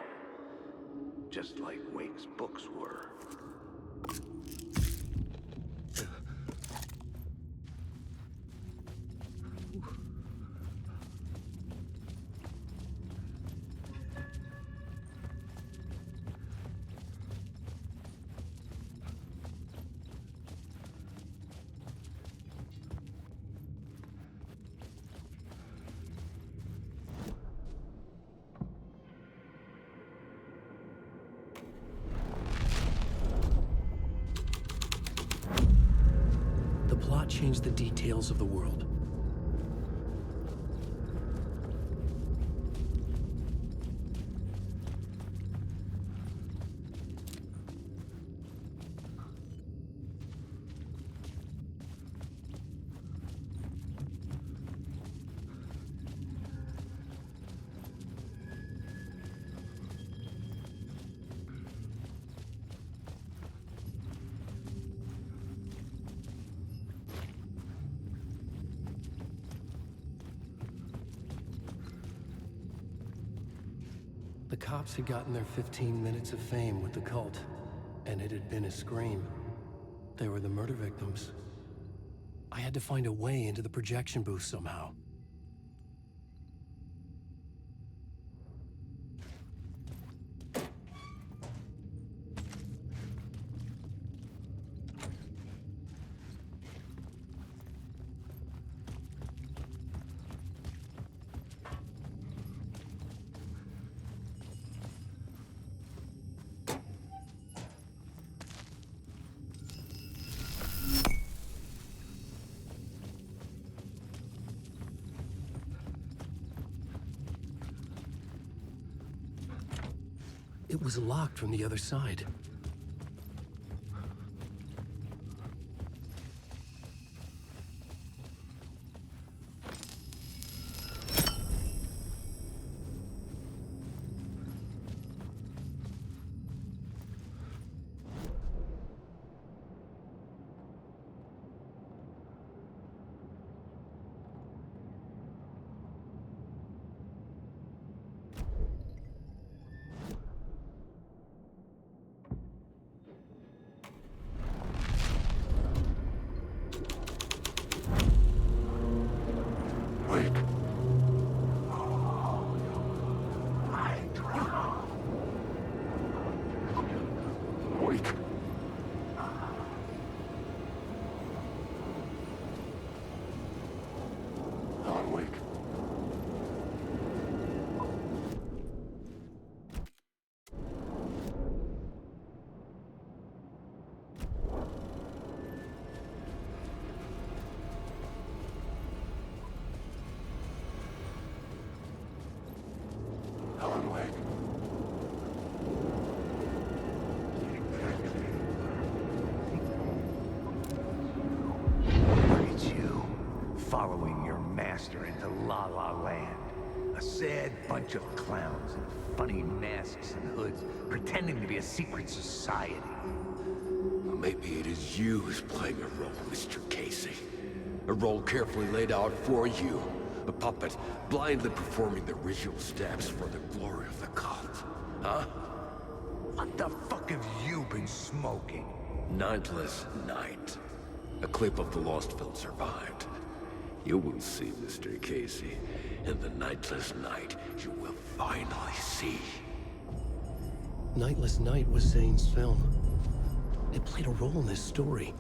Just like Wake's books were. The plot changed the details of the world. The cops had gotten their 15 minutes of fame with the cult, and it had been a scream. They were the murder victims. I had to find a way into the projection booth somehow. It was locked from the other side. Following your master into La La Land. A sad bunch of clowns in funny masks and hoods, pretending to be a secret society. Maybe it is you who's playing a role, Mr. Casey. A role carefully laid out for you. A puppet blindly performing the ritual steps for the glory of the cult. Huh? What the fuck have you been smoking? Nightless Night. A clip of the lost film survived. You will see, Mr. Casey. In the Nightless Night, you will finally see. Nightless Night was Zane's film. It played a role in this story.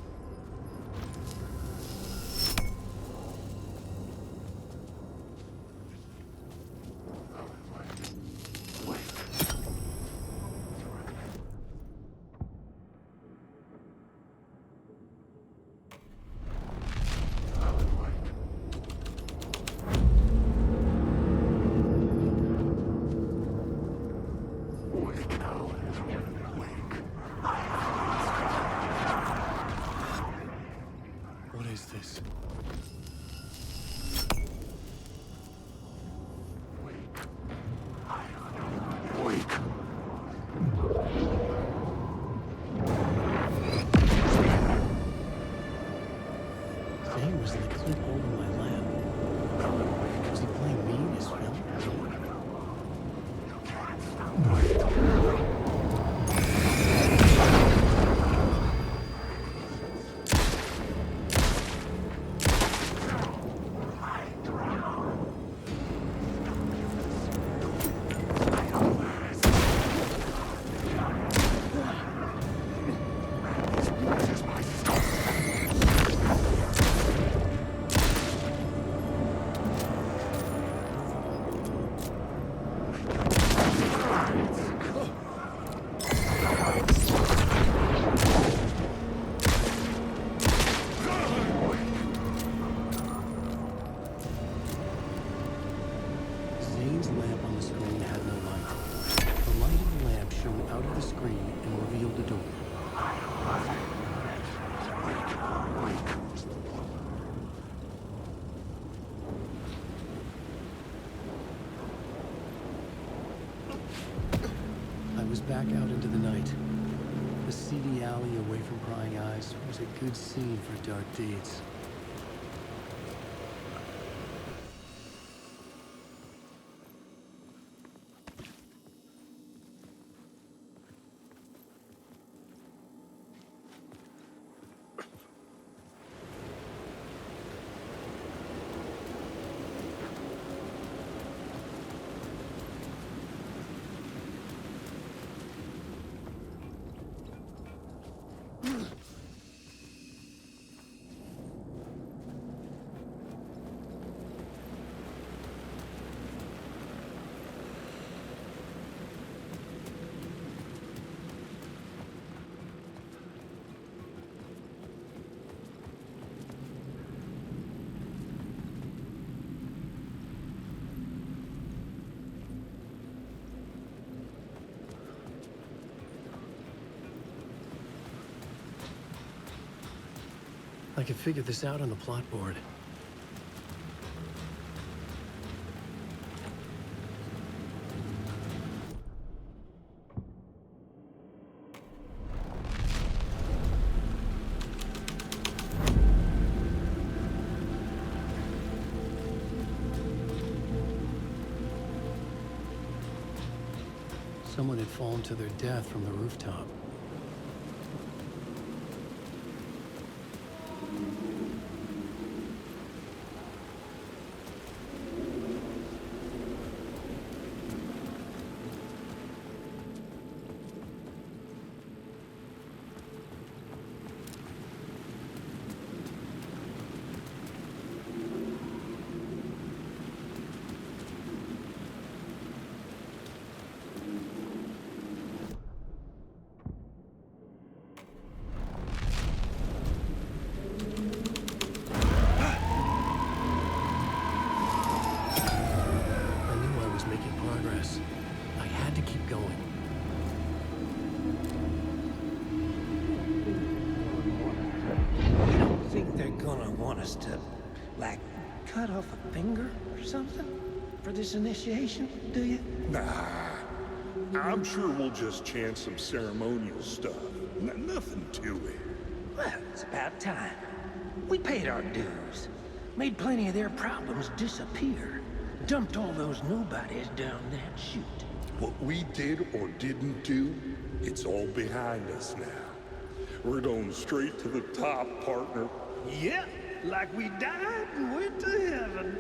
Back out into the night. The seedy alley away from prying eyes was a good scene for dark deeds. I can figure this out on the plot board. Someone had fallen to their death from the rooftop. I had to keep going. You don't think they're gonna want us to, like, cut off a finger or something for this initiation, do you? Nah. I'm sure we'll just chant some ceremonial stuff. Nothing to it. Well, it's about time. We paid our dues. Made plenty of their problems disappear. Dumped all those nobodies down that chute. What we did or didn't do, it's all behind us now. We're going straight to the top, partner. Yep, like we died and went to heaven.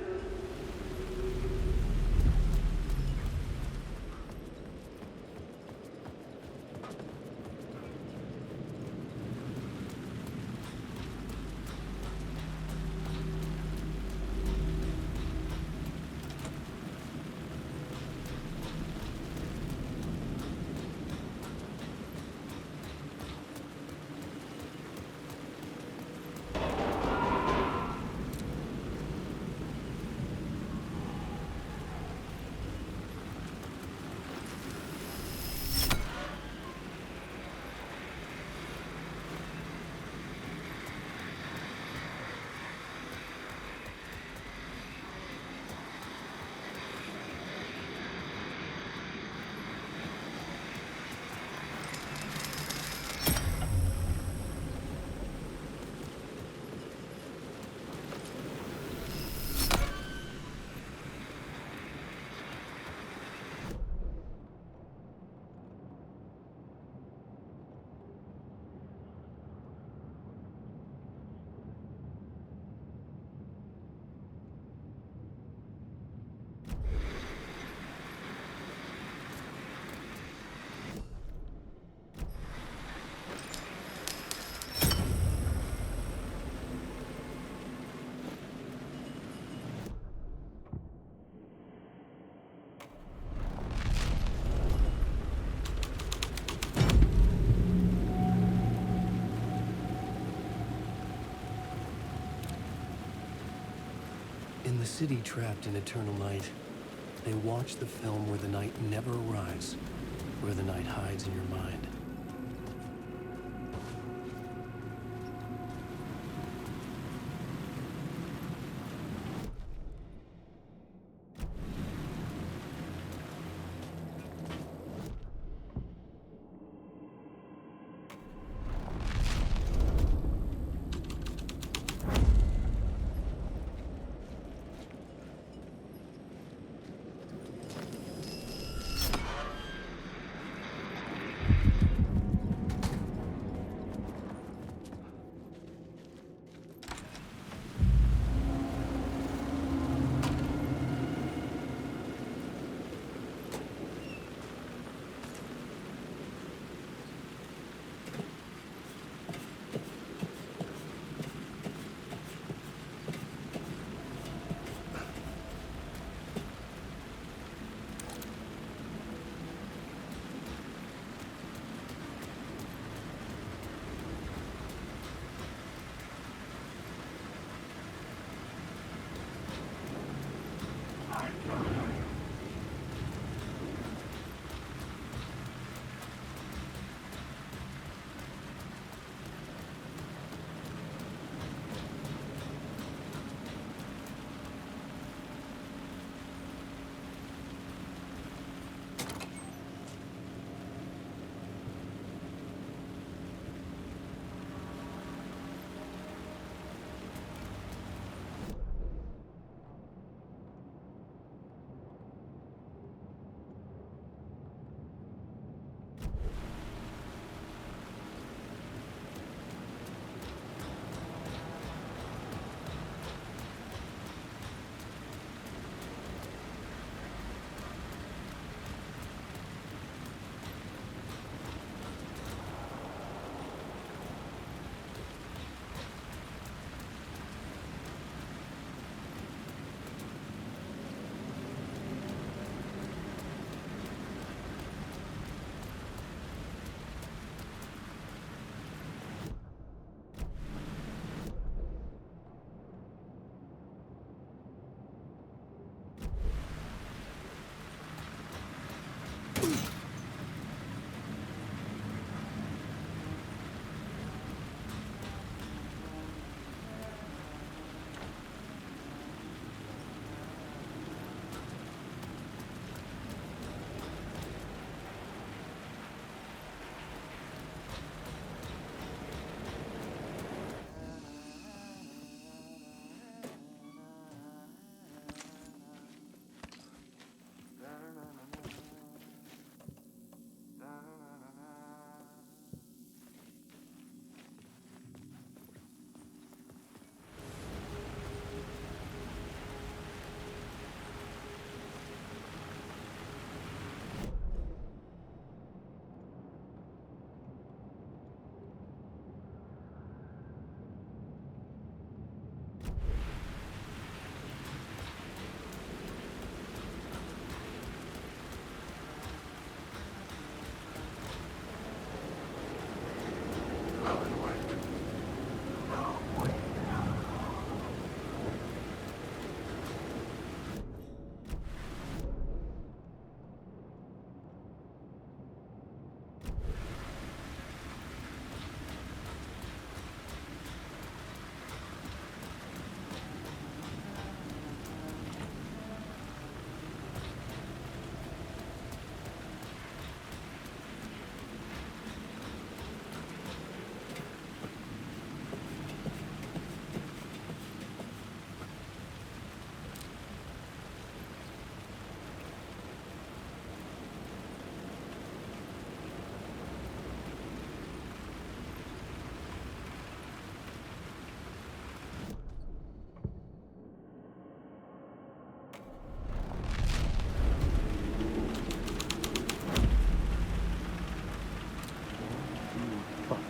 In the city trapped in eternal night, they watch the film where the night never arrives, where the night hides in your mind.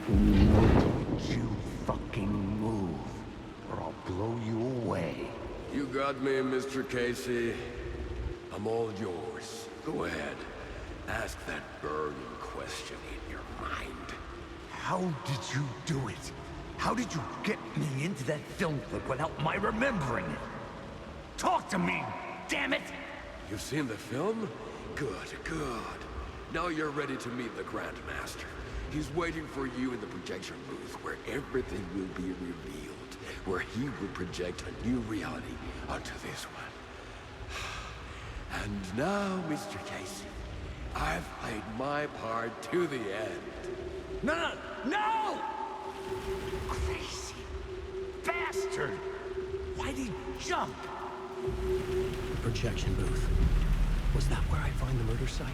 Don't you fucking move, or I'll blow you away. You got me, Mr. Casey. I'm all yours. Go ahead. Ask that burning question in your mind. How did you do it? How did you get me into that film clip without my remembering it? Talk to me, damn it! You've seen the film? Good, good. Now you're ready to meet the Grandmaster. He's waiting for you in the projection booth where everything will be revealed, where he will project a new reality onto this one. And now, Mr. Casey, I've played my part to the end. No! Crazy bastard! Why'd he jump? Projection booth. Was that where I find the murder site?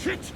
Shit!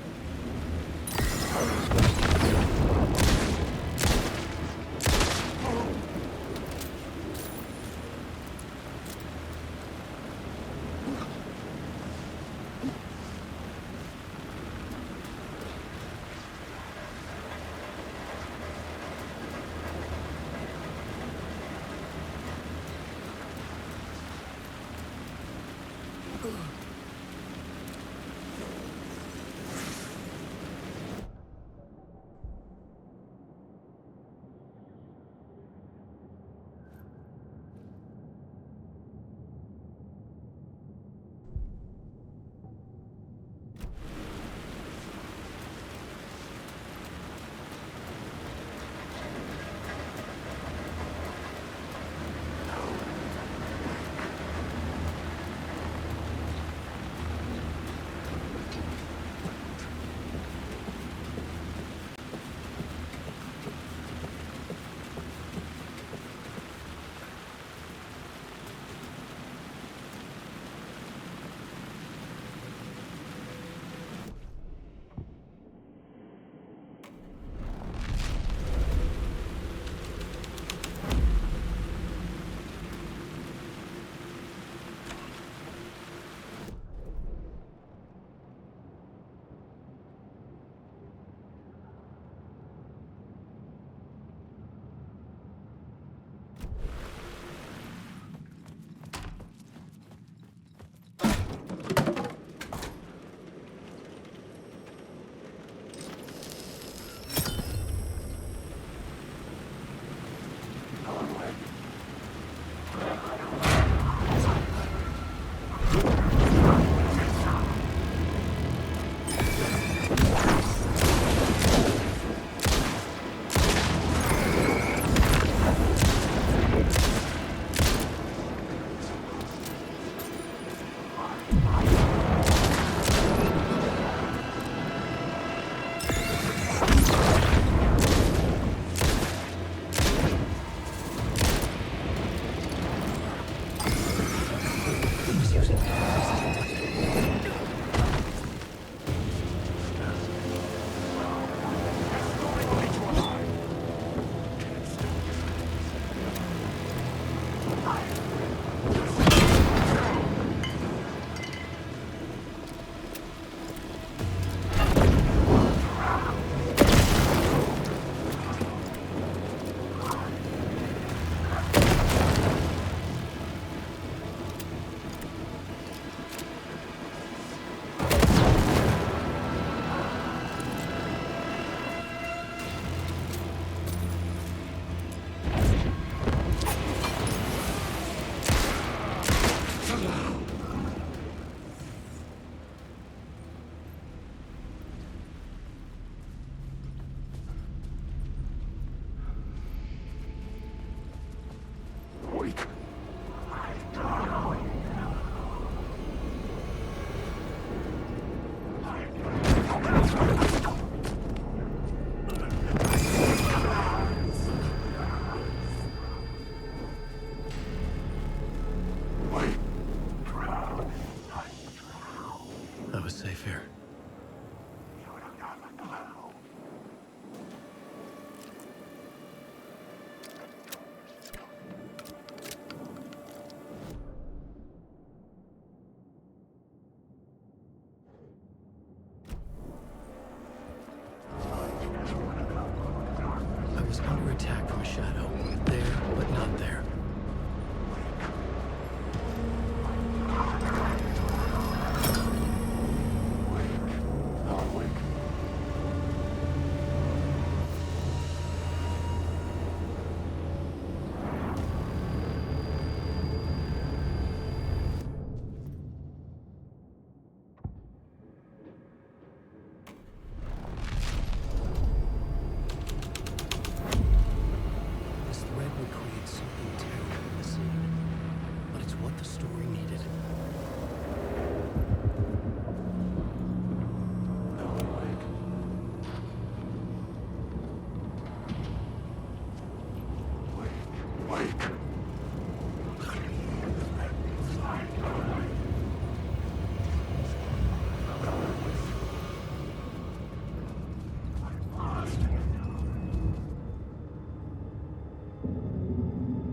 was under attack from a shadow. There, but not there.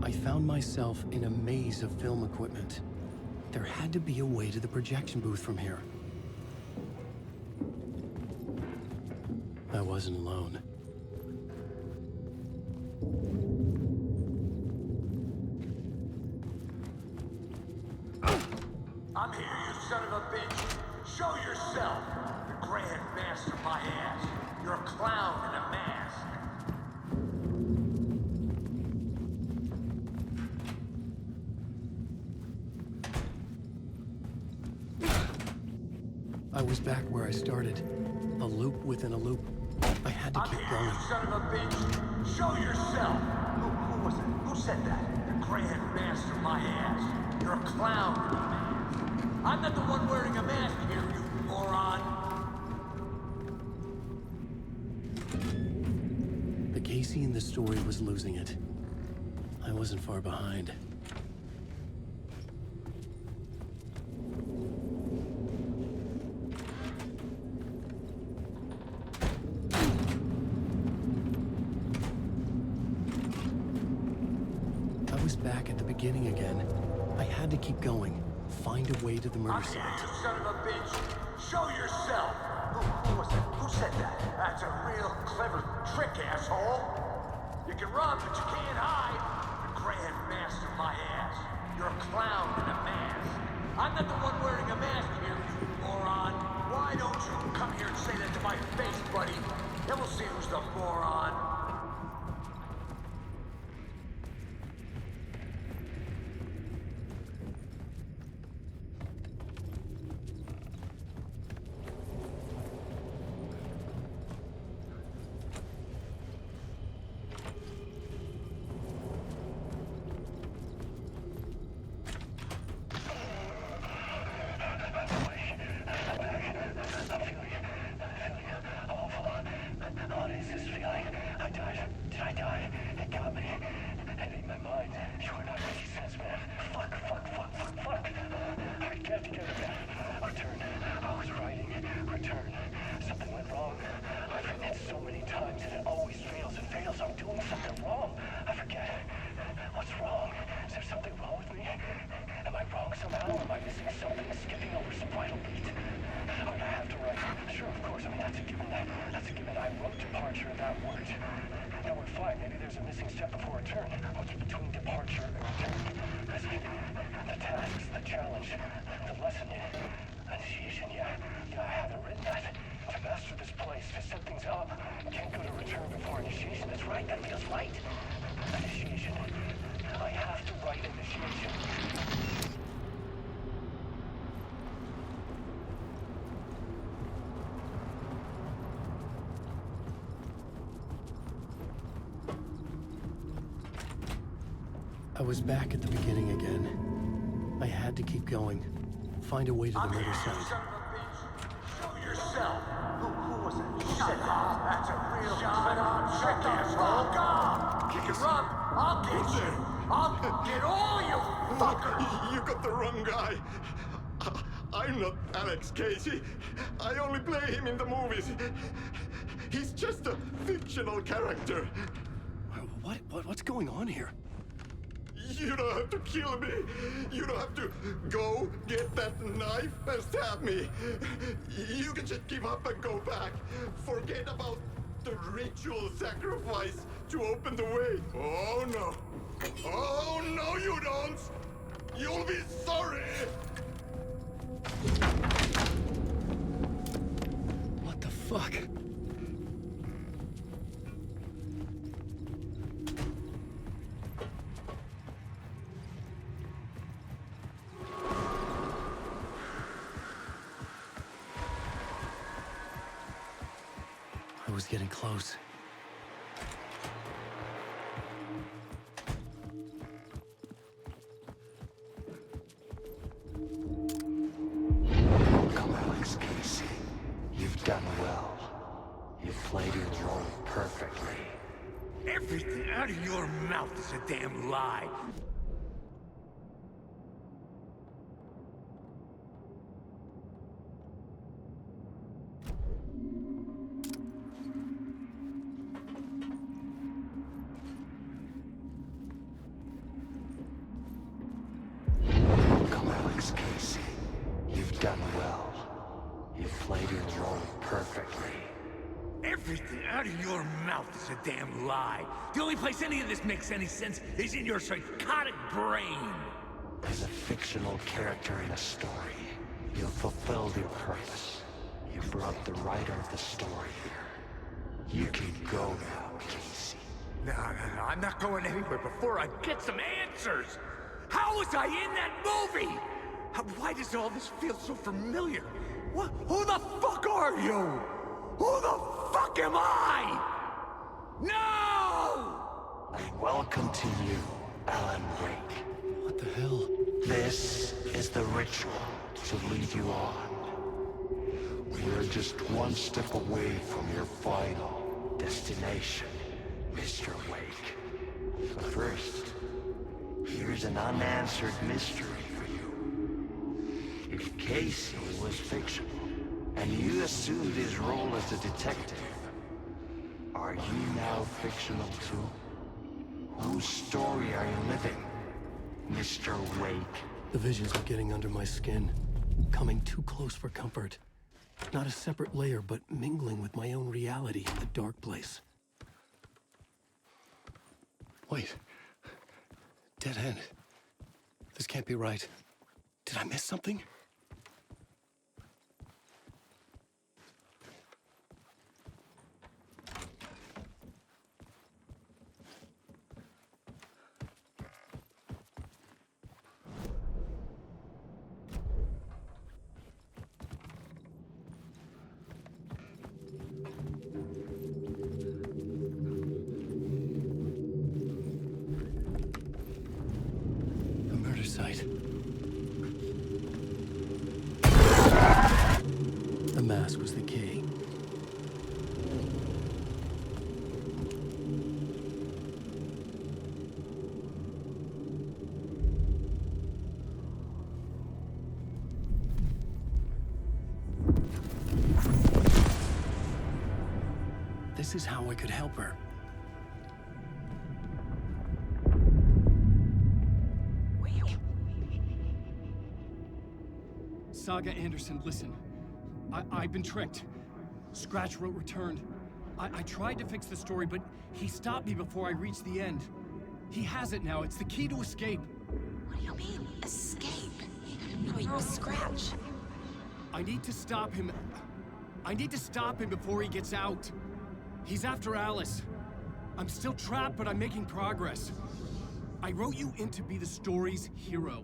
I found myself in a maze of film equipment. There had to be a way to the projection booth from here. I wasn't alone. I'm here, you son of a bitch. Show yourself. The Grand Master, my ass. You're a clown in a mask. I was back where I started. A loop within a loop. I had to keep going. You son of a bitch. Show yourself. Who was it? Who said that? The Grand Master, my ass. You're a clown in a mask. I'm not the one wearing a mask here, you moron. The Casey in the story was losing it. I wasn't far behind. I was back at the beginning again. I had to keep going. Find a way to the murder site. You son of a bitch. Show yourself. Who was it? Who said that? That's a real clever trick, asshole. You can run, but you can't hide. The Grand Master, my ass. You're a clown in a mask. I'm not the one wearing a mask here, you moron. Why don't you come here and say that to my face, buddy? Then we'll see who's the moron. I was back at the beginning again. I had to keep going. Find a way to the murder site. Show yourself. Who was it? Who said that? That's a real clever trick, asshole. You can run. I'll get you. I'll get all you fuckers. You got the wrong guy. I'm not Alex Casey. I only play him in the movies. He's just a fictional character. What's going on here? You don't have to kill me. You don't have to go get that knife and stab me. You can just give up and go back. Forget about the ritual sacrifice to open the way. Oh no. Oh no, you don't. You'll be sorry. What the fuck? I was getting close. Welcome, Alex Casey. You've done well. You've played your role perfectly. Everything out of your mouth is a damn lie. Welcome, Alex Casey. You've done well. You've played your role perfectly. Everything out of your mouth is a damn lie. The only place any of this makes any sense is in your psychotic brain. As a fictional character in a story, you've fulfilled your purpose. You brought the writer of the story here. You can go now, Casey. No, I'm not going anywhere before I get some answers. How was I in that movie? Why does all this feel so familiar? What? Who the fuck are you? Who the fuck am I? No! And welcome to you, Alan Wake. What the hell? This is the ritual to lead you on. We're just one step away from your final destination, Mr. Wake. But first, here's an unanswered mystery for you. If Casey was fictional, and you assumed his role as a detective, are you now fictional too? Whose story are you living, Mr. Wake? The visions are getting under my skin, coming too close for comfort. Not a separate layer, but mingling with my own reality, the dark place. Wait. Dead end. This can't be right. Did I miss something? Site. The mask was the key. This is how I could help her. Saga Anderson, listen. I've been tricked. Scratch wrote returned. I tried to fix the story, but he stopped me before I reached the end. He has it now. It's the key to escape. What do you mean, escape? No, you're a Scratch. I need to stop him. I need to stop him before he gets out. He's after Alice. I'm still trapped, but I'm making progress. I wrote you in to be the story's hero.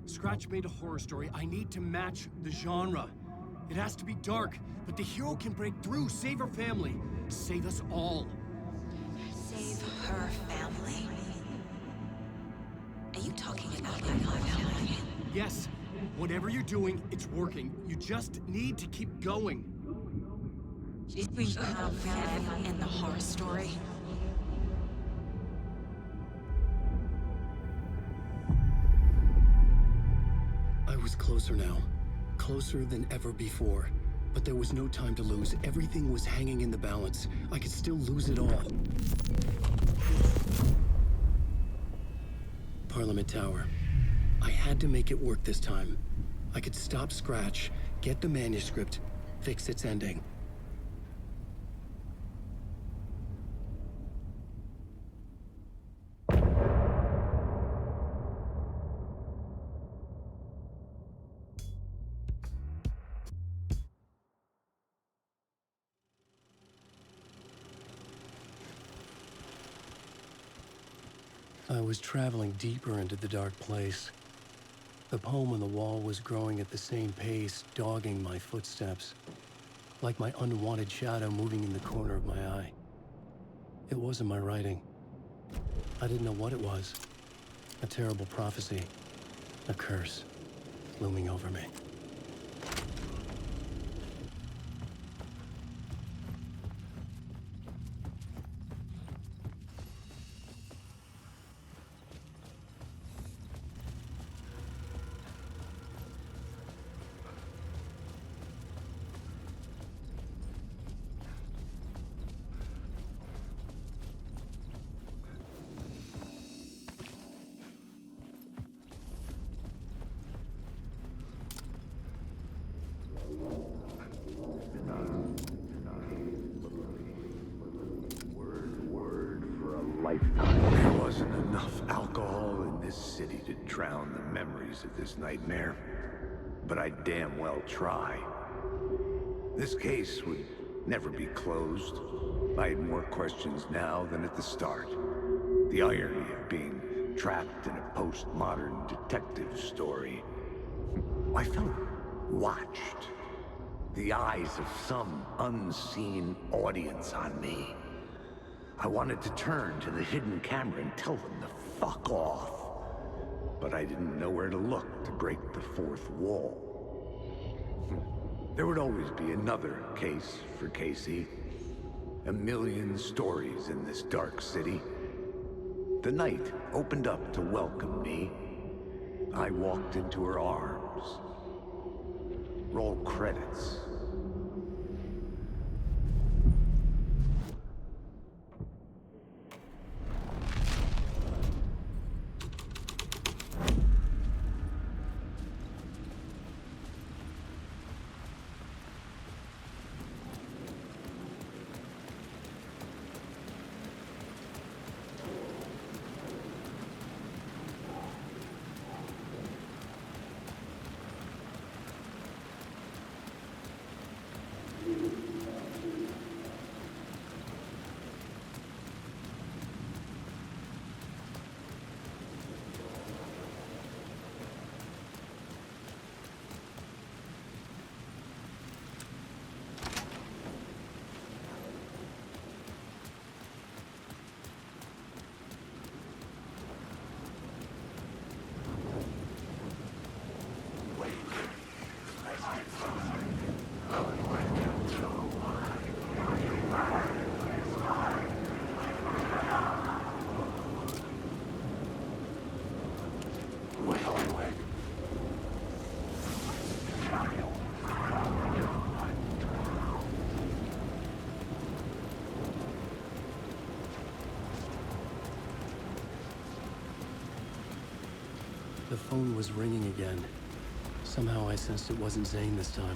Scratch made a horror story. I need to match the genre. It has to be dark, but the hero can break through, save her family, save us all. Save her family? Are you talking about my family? Yes. Whatever you're doing, it's working. You just need to keep going. Did we have them in the horror story? I was closer now. Closer than ever before. But there was no time to lose. Everything was hanging in the balance. I could still lose it all. Parliament Tower. I had to make it work this time. I could stop Scratch, get the manuscript, fix its ending. I was traveling deeper into the dark place. The poem on the wall was growing at the same pace, dogging my footsteps, like my unwanted shadow moving in the corner of my eye. It wasn't my writing. I didn't know what it was. A terrible prophecy, a curse, looming over me. There wasn't enough alcohol in this city to drown the memories of this nightmare, but I'd damn well try. This case would never be closed. I had more questions now than at the start. The irony of being trapped in a postmodern detective story. I felt watched. The eyes of some unseen audience on me. I wanted to turn to the hidden camera and tell them to fuck off. But I didn't know where to look to break the fourth wall. There would always be another case for Casey. A million stories in this dark city. The night opened up to welcome me. I walked into her arms. Roll credits. The phone was ringing again. Somehow I sensed it wasn't Zane this time.